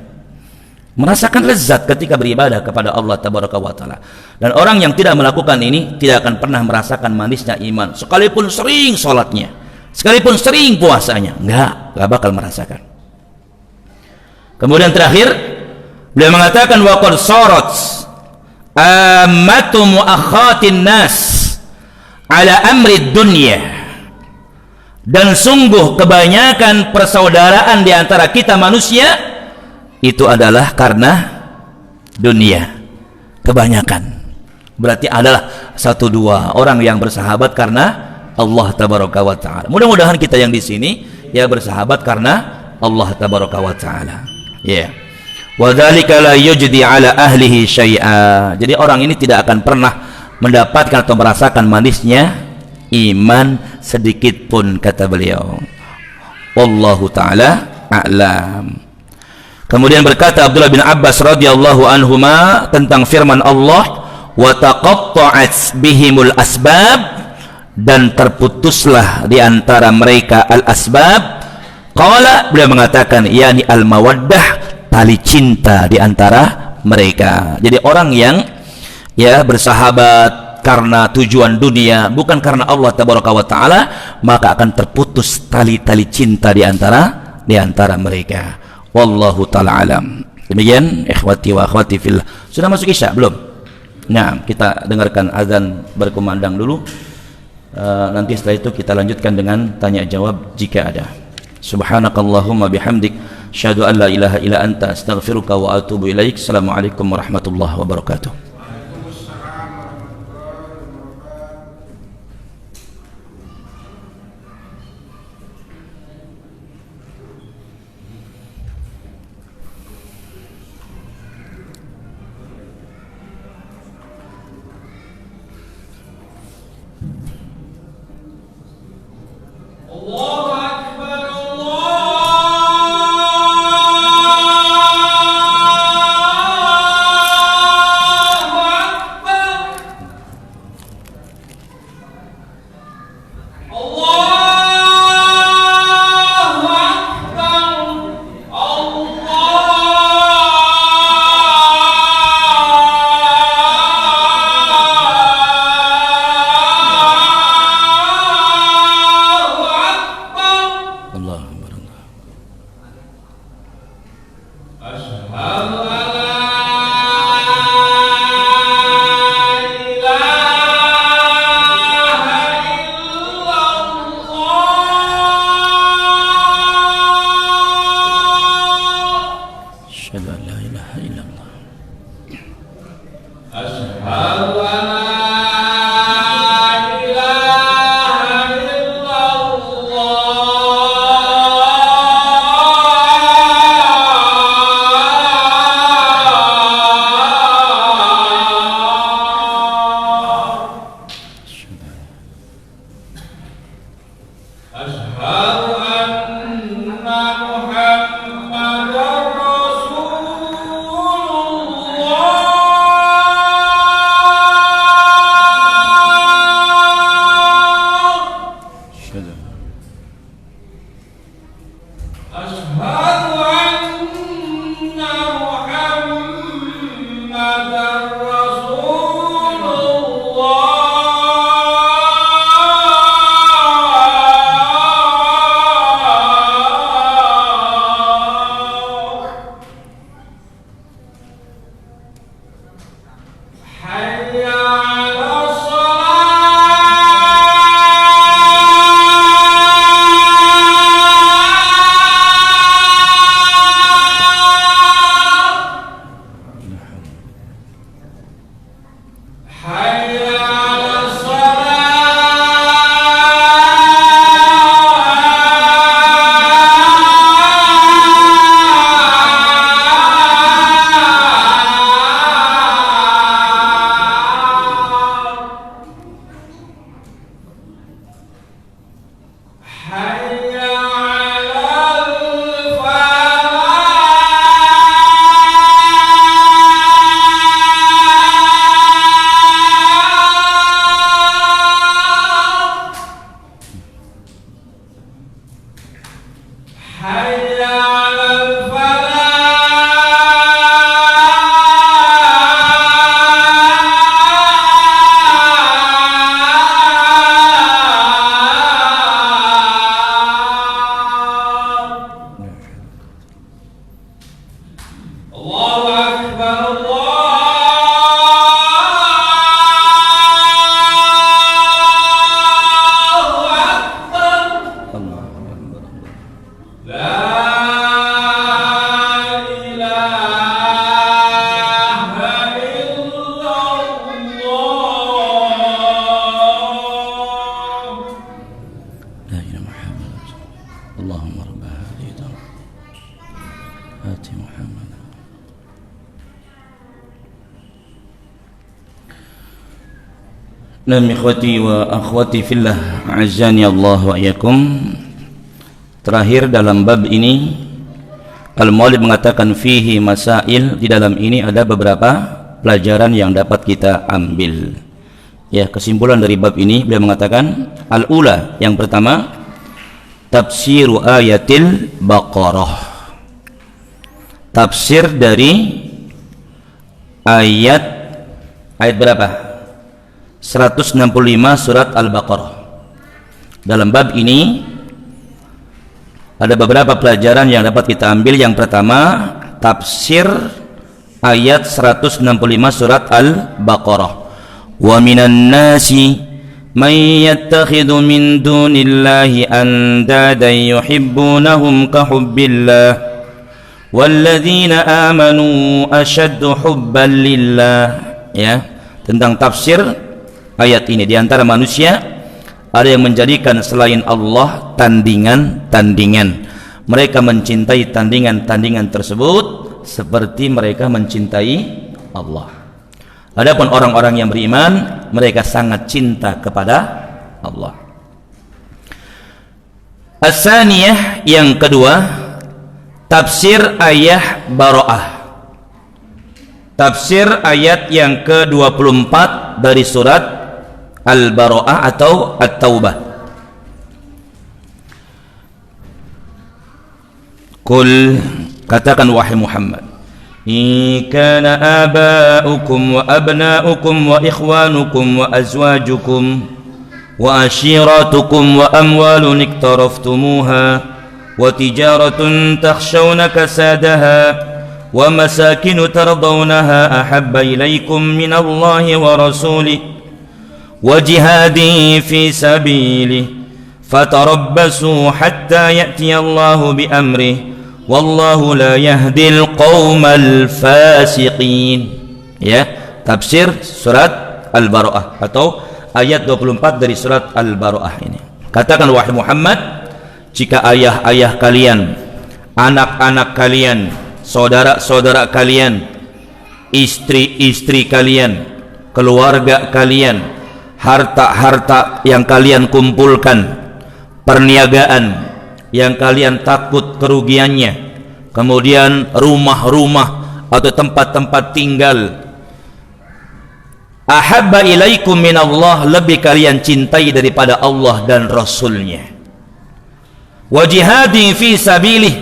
Merasakan lezat ketika beribadah kepada Allah tabaraka wa ta'ala. Dan orang yang tidak melakukan ini tidak akan pernah merasakan manisnya iman, sekalipun sering sholatnya, sekalipun sering puasanya, enggak bakal merasakan. Kemudian terakhir, Beliau mengatakan wa qad sarat ammatu muakhatin nas ala amri dunya, dan sungguh kebanyakan persaudaraan di antara kita manusia itu adalah karena dunia. Kebanyakan berarti adalah 1-2 orang yang bersahabat karena Allah tabaraka wa taala. Mudah-mudahan kita yang di sini ya bersahabat karena Allah tabaraka wa taala. Ya. Wa dzalika la yujdi ala ahlihi syai'a. Jadi orang ini tidak akan pernah mendapatkan atau merasakan manisnya iman sedikit pun, kata beliau. Wallahu taala a'lam. Kemudian berkata Abdullah bin Abbas radhiyallahu anhuma tentang firman Allah, wa taqatta'at bihimul asbab, dan terputuslah di antara mereka al-asbab. Qala, beliau mengatakan yakni al-mawaddah, tali cinta di antara mereka. Jadi orang yang ya bersahabat karena tujuan dunia, bukan karena Allah tabaraka wa taala, maka akan terputus tali-tali cinta di antara mereka. Wallahu taala alam. Demikian ikhwati wa akhwati fillah. Sudah masuk Isya belum? Nah, kita dengarkan azan berkumandang dulu. Nanti setelah itu kita lanjutkan dengan tanya jawab jika ada. Subhanakallahumma bihamdik, asyhadu an la ilaha illa anta, astaghfiruka wa atubu ilaik. Assalamualaikum warahmatullahi wabarakatuh. Nam ikhwati wa akhwati fillah, a'azzani Allah wa iyyakum. Terakhir dalam bab ini Al-Mu'allif mengatakan fihi masail, di dalam ini ada beberapa pelajaran yang dapat kita ambil. Ya, kesimpulan dari bab ini beliau mengatakan al-ula, yang pertama, tafsiru ayatil Baqarah. Tafsir dari ayat berapa? 165 surat Al-Baqarah. Dalam bab ini ada beberapa pelajaran yang dapat kita ambil. Yang pertama, tafsir ayat 165 surat Al-Baqarah. Wa minan nasi man yattakhidhu min dunillahi andadan yuhibbunahum ka hubbillah walladzina amanu ashaddu hubban lillah. Ya, tentang tafsir ayat ini. Di antara manusia ada yang menjadikan selain Allah tandingan-tandingan. Mereka mencintai tandingan-tandingan tersebut seperti mereka mencintai Allah. Adapun orang-orang yang beriman, mereka sangat cinta kepada Allah. As-saniyah, yang kedua, tafsir ayat Bara'ah. Tafsir ayat yang ke-24 dari surat Al-Bara'ah atau At-Taubah. Qul, katakan wahai Muhammad, in kana aba'ukum wa abna'ukum wa ikhwanukum wa azwajukum wa ashiratukum wa amwalun iktaraftumuha wa tijaratun takhshawna kasadaha wa masakinu tardawnaha ahabba ilaykum minallahi wa rasulih wa jihadin fi sabilihi fatarabbasu hatta ya'tiyallahu bi amrihi wallahu la yahdil qaumal fasiqin. Ya, tafsir surat Al-Bara'ah atau ayat 24 dari surat Al-Bara'ah ini. Katakan wahai Muhammad, jika ayah-ayah kalian, anak-anak kalian, saudara-saudara kalian, istri-istri kalian, keluarga kalian, harta-harta yang kalian kumpulkan, perniagaan yang kalian takut kerugiannya, kemudian rumah-rumah atau tempat-tempat tinggal, ahabba ilaikum minallah, lebih kalian cintai daripada Allah dan Rasulnya, wa jihadin fi sabilih,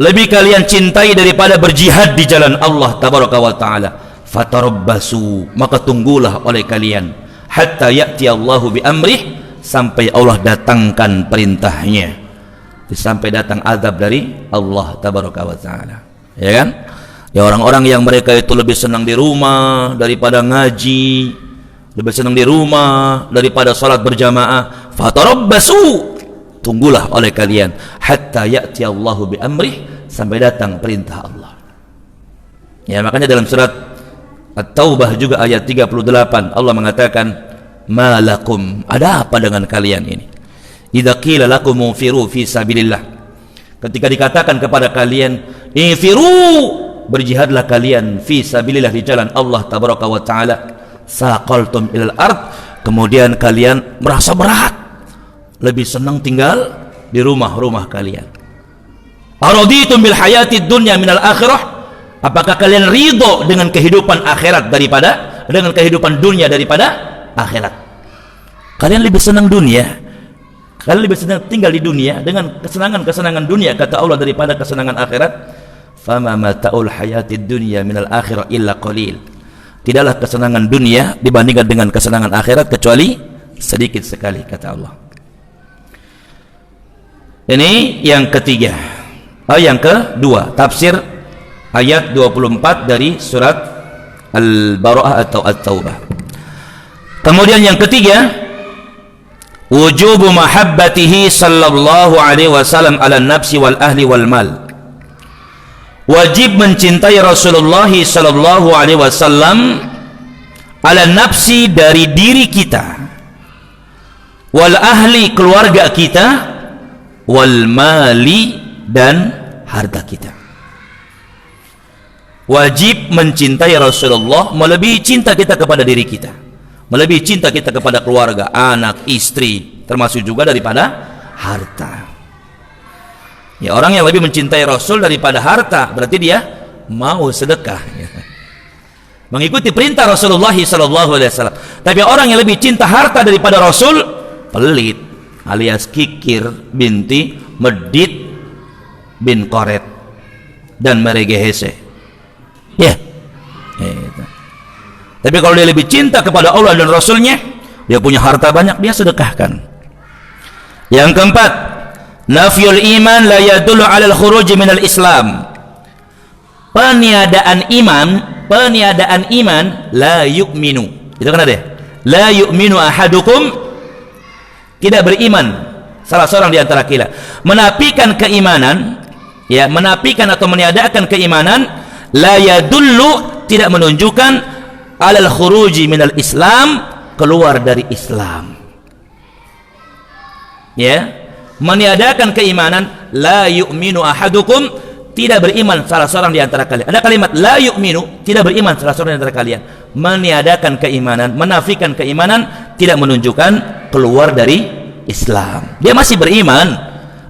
lebih kalian cintai daripada berjihad di jalan Allah tabaraka wa ta'ala, fatarabbasu, maka tunggulah oleh kalian, hatta ya'ti Allahu bi amrih, sampai Allah datangkan perintahnya, sampai datang azab dari Allah tabaraka wa ta'ala. Ya kan? Ya, orang-orang yang mereka itu lebih senang di rumah daripada ngaji, lebih senang di rumah daripada salat berjamaah, fatarabbasu, tunggulah oleh kalian, hatta ya'ti Allahu bi amrih, sampai datang perintah Allah. Ya, makanya dalam surat At-Taubah juga ayat 38 Allah mengatakan, malakum, ada apa dengan kalian ini, idza qila lakum munfiru fi sabilillah, ketika dikatakan kepada kalian infiru, berjihadlah kalian fi sabilillah, di jalan Allah tabaraka wa taala, saqaltum ilal ard, kemudian kalian merasa berat, lebih senang tinggal di rumah-rumah kalian. Araditum bil hayatid dunya minal akhirah, apakah kalian ridho dengan kehidupan akhirat daripada dengan kehidupan dunia daripada akhirat? Kalian lebih senang dunia, kalian lebih senang tinggal di dunia dengan kesenangan-kesenangan dunia, kata Allah, daripada kesenangan akhirat. Fama mata'ul hayatid dunya minal akhirah illa qalil, tidaklah kesenangan dunia dibandingkan dengan kesenangan akhirat kecuali sedikit sekali, kata Allah. Ini yang ketiga. Yang kedua, tafsir ayat 24 dari surat Al-Bara'ah atau At-Taubah. Kemudian yang ketiga, wujubu mahabbatihi sallallahu alaihi wasallam ala nafsi wal ahli wal mal. Wajib mencintai Rasulullah sallallahu alaihi wasallam ala nafsi, dari diri kita, wal ahli, keluarga kita, wal mali, dan harta kita. Wajib mencintai Rasulullah melebihi cinta kita kepada diri kita. Melebihi cinta kita kepada keluarga, anak, istri, termasuk juga daripada harta. Ya, orang yang lebih mencintai Rasul daripada harta berarti dia mau sedekah, ya. Mengikuti perintah Rasulullah SAW. Tapi orang yang lebih cinta harta daripada Rasul, pelit alias kikir binti medit bin koret dan meregehese, ya. Gitu. Tapi kalau dia lebih cinta kepada Allah dan Rasulnya, dia punya harta banyak, dia sedekahkan. Yang keempat, nafyul iman la yadullu alal khuruj minal Islam. Peniadaan iman la yu'minu. Itu kan ada ya? La yu'minu ahadukum, tidak beriman salah seorang di antara kita. Menafikan keimanan, ya, menafikan atau meniadakan keimanan, la yadullu, tidak menunjukkan alal khuruji minal Islam, keluar dari Islam. Ya, meniadakan keimanan, la yu'minu ahadukum, tidak beriman salah seorang di antara kalian. Ada kalimat la yu'minu, tidak beriman salah seorang di antara kalian. Meniadakan keimanan, menafikan keimanan, tidak menunjukkan keluar dari Islam. Dia masih beriman,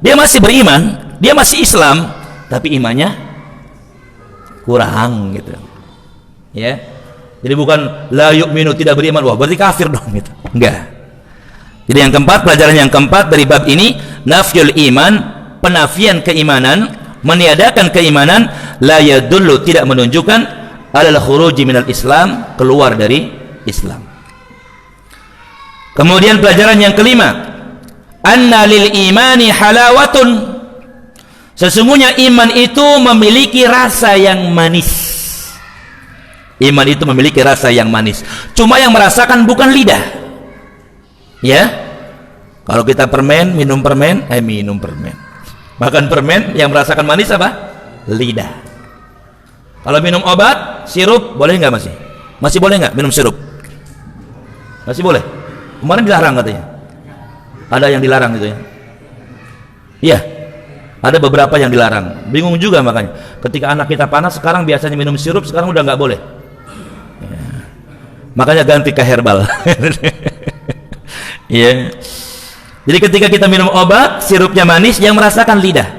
dia masih Islam, tapi imannya kurang, gitu. Ya. Jadi bukan la yu'minu, tidak beriman, wah berarti kafir dong, gitu. Enggak. Jadi yang keempat, pelajaran yang keempat dari bab ini, nafyul iman, penafian keimanan, meniadakan keimanan, la yadullu, tidak menunjukkan alal khuruji minal Islam, keluar dari Islam. Kemudian pelajaran yang kelima, anna lil imani halawatun, sesungguhnya iman itu memiliki rasa yang manis. Iman itu memiliki rasa yang manis. Cuma yang merasakan bukan lidah. Ya. Kalau kita minum permen. Makan permen, yang merasakan manis apa? Lidah. Kalau minum obat, sirup, boleh nggak masih? Masih boleh nggak minum sirup? Masih boleh. Kemarin dilarang katanya. Ada yang dilarang gitu ya. Iya. Ada beberapa yang dilarang. Bingung juga makanya. Ketika anak kita panas, sekarang biasanya minum sirup, sekarang udah nggak boleh. Makanya ganti ke herbal. Ya. Jadi ketika kita minum obat, sirupnya manis, yang merasakan lidah.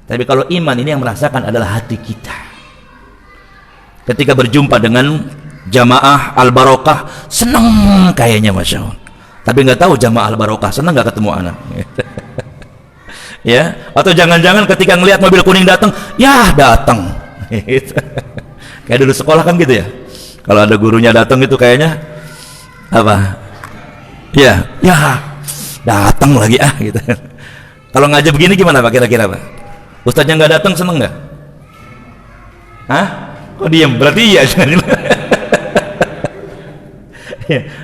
Tapi kalau iman ini yang merasakan adalah hati kita. Ketika berjumpa dengan jamaah al-barokah, senang kayaknya, masya Allah. Tapi nggak tahu jamaah al-barokah senang nggak ketemu anak. Ya. Atau jangan-jangan ketika ngelihat mobil kuning datang, ya datang. Kayak dulu sekolah kan gitu ya. Kalau ada gurunya datang itu kayaknya apa? Ya datang lagi gitu. Kalau ngajak begini gimana Pak kira-kira Pak? Ustadznya nggak datang seneng nggak? Hah? Kok diam? Berarti iya.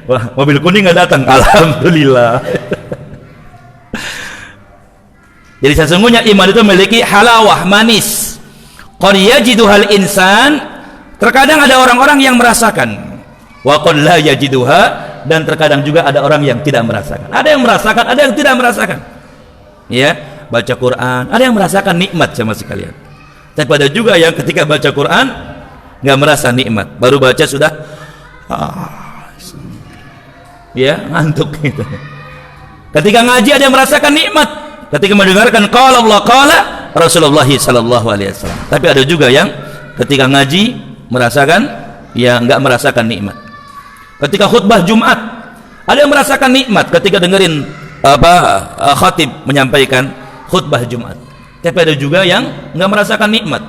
Wah, mobil kuning nggak datang. Alhamdulillah. Jadi sesungguhnya iman itu memiliki halawah, manis. Qad yajiduhal insan, terkadang ada orang-orang yang merasakan, wa qad la yajiduha, dan terkadang juga ada orang yang tidak merasakan. Ada yang merasakan, ada yang tidak merasakan. Ya, baca Quran, ada yang merasakan nikmat sama sekalian. Tapi ada juga yang ketika baca Quran nggak merasa nikmat, baru baca sudah ya ngantuk gitu. Ketika ngaji ada yang merasakan nikmat, ketika mendengarkan qala Allah qala Rasulullah sallallahu alaihi wasallam. Tapi ada juga yang ketika ngaji merasakan, ya nggak merasakan nikmat. Ketika khutbah Jumat ada yang merasakan nikmat ketika dengerin khatib menyampaikan khutbah Jumat. Tapi ada juga yang nggak merasakan nikmat.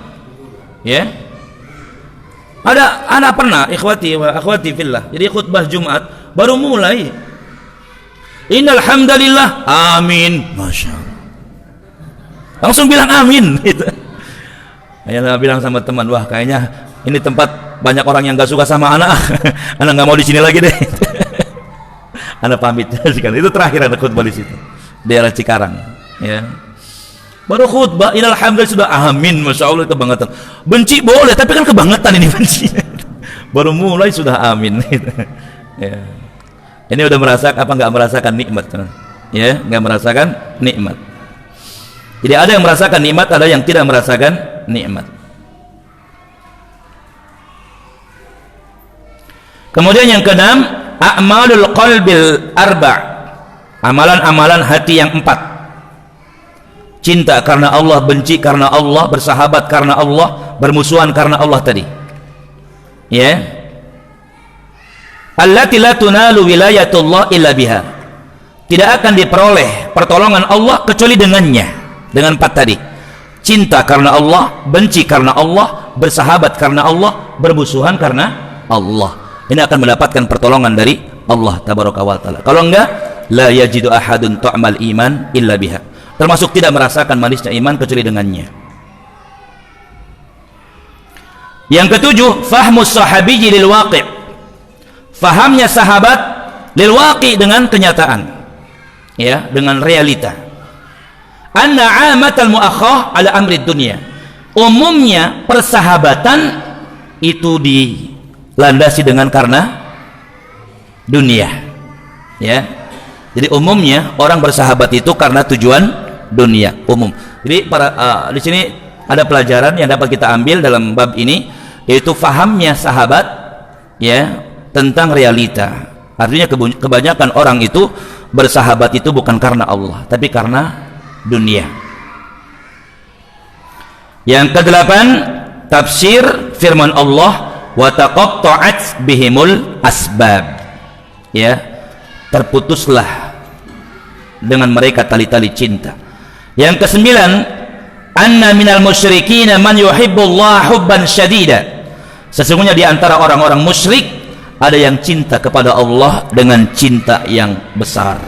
Ya. Ada anak pernah ikhwati wa akhwati fillah. Jadi khutbah Jumat baru mulai. Innal hamdalillah, amin. Masya Allah. Langsung bilang amin. Gitu. Ayah bilang sama teman, wah kayaknya ini tempat banyak orang yang gak suka sama anak. Anak nggak mau di sini lagi deh. Anak pamit. Itu terakhir ada khutbah di situ, daerah Cikarang. Ya. Baru khutbah, innal hamdalillah sudah amin. Masya Allah, kebangetan. Benci boleh, tapi kan kebangetan ini benci. Baru mulai sudah amin. Ya. Ini udah merasakan apa nggak merasakan nikmat? Ya, nggak merasakan nikmat. Jadi ada yang merasakan nikmat, ada yang tidak merasakan nikmat. Kemudian yang keenam, a'malul qalbil arba', amalan-amalan hati yang 4. Cinta karena Allah, benci karena Allah, bersahabat karena Allah, bermusuhan karena Allah tadi. Ya. Allati la tunalu wilayatullah illa biha. Tidak akan diperoleh pertolongan Allah kecuali dengannya, dengan 4 tadi. Cinta karena Allah, benci karena Allah, bersahabat karena Allah, bermusuhan karena Allah. Ini akan mendapatkan pertolongan dari Allah tabaraka wa taala. Kalau enggak, la yajidu ahadun ta'mal iman illa biha. Termasuk tidak merasakan manisnya iman kecuali dengannya. Yang ketujuh, fahmus sahabiyyi lil waqi'. Fahamnya sahabat lil waqi' dengan kenyataan. Ya, dengan realita. Anna 'amatal mu'akhah ala amri dunia. Umumnya persahabatan itu dilandasi dengan karena dunia. Ya. Jadi umumnya orang bersahabat itu karena tujuan dunia umum. Jadi di sini ada pelajaran yang dapat kita ambil dalam bab ini, yaitu fahamnya sahabat ya tentang realita. Artinya kebanyakan orang itu bersahabat itu bukan karena Allah, tapi karena dunia. Yang kedelapan, tafsir firman Allah, wa taqatta'at bihimul asbab. Ya, terputuslah dengan mereka tali-tali cinta. Yang kesembilan, anna minal musyrikin man yuhibbullah hubban syadida. Sesungguhnya di antara orang-orang musyrik ada yang cinta kepada Allah dengan cinta yang besar.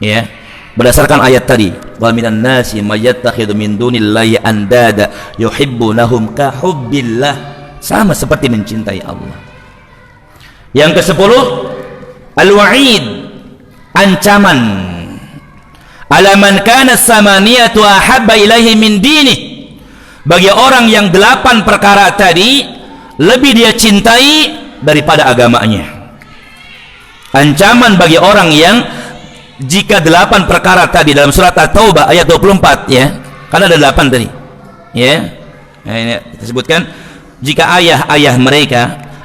Ya, berdasarkan ayat tadi, wa minan nasi may yattakhidhu min dunillahi andada yuhibbunahum ka hubbillah, sama seperti mencintai Allah. Yang ke-10, al-wa'id, ancaman ala man kana samaniyatu ahabba ilaihi min dinih, bagi orang yang 8 perkara tadi lebih dia cintai daripada agamanya. Ancaman bagi orang yang jika 8 perkara tadi dalam surat At-Taubah ayat 24 ya, karena ada 8 tadi ya. Nah, ini disebutkan jika ayah-ayah mereka,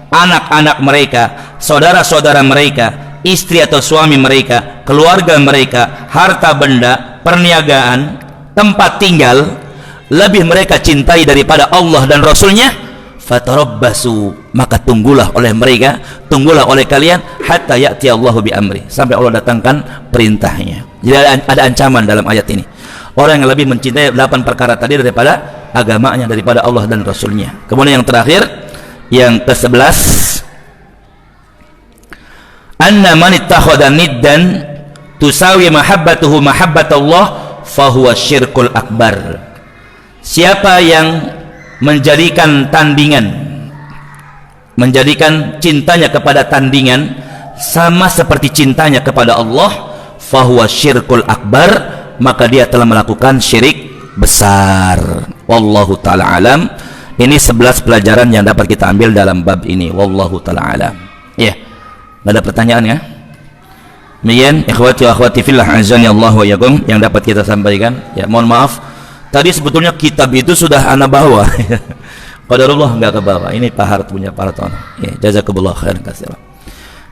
anak-anak mereka, saudara-saudara mereka, istri atau suami mereka, keluarga mereka, harta benda, perniagaan, tempat tinggal lebih mereka cintai daripada Allah dan Rasulnya, fatarabbasu, maka tunggulah oleh mereka, tunggulah oleh kalian, hatta ya'ti Allahu bi amri, sampai Allah datangkan perintahnya. Jadi ada ancaman dalam ayat ini. Orang yang lebih mencintai 8 perkara tadi daripada agamanya, daripada Allah dan Rasulnya. Kemudian yang terakhir, yang ke-11, anna man ittakhadha niddan tusawi mahabbatuhu mahabbatullah fahuwa syirkul akbar. Siapa yang menjadikan tandingan, menjadikan cintanya kepada tandingan sama seperti cintanya kepada Allah, fahuwa syirkul akbar, maka dia telah melakukan syirik besar. Wallahu ta'ala alam. Ini 11 pelajaran yang dapat kita ambil dalam bab ini. Wallahu ta'ala alam. Ya, nggak ada pertanyaan ya? Demikian ikhwati wa akhwati fillah azani Allah wa yakum yang dapat kita sampaikan. Ya, mohon maaf tadi sebetulnya kitab itu sudah ana bawa. Qadarullah enggak ke bawah. Ini Pak Hart punya Pak Hartono. Ya, jazakumullah khairan katsiran.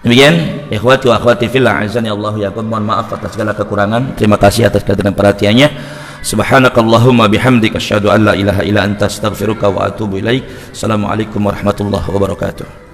Demikian ikhwati wa akhwati fillah azani Allah wa yakum, mohon maaf atas segala kekurangan. Terima kasih atas kehadiran perhatiannya. Subhanakallahumma bihamdika asyhadu an la ilaha illa anta astaghfiruka wa atubu ilaik. Assalamualaikum warahmatullahi wabarakatuh.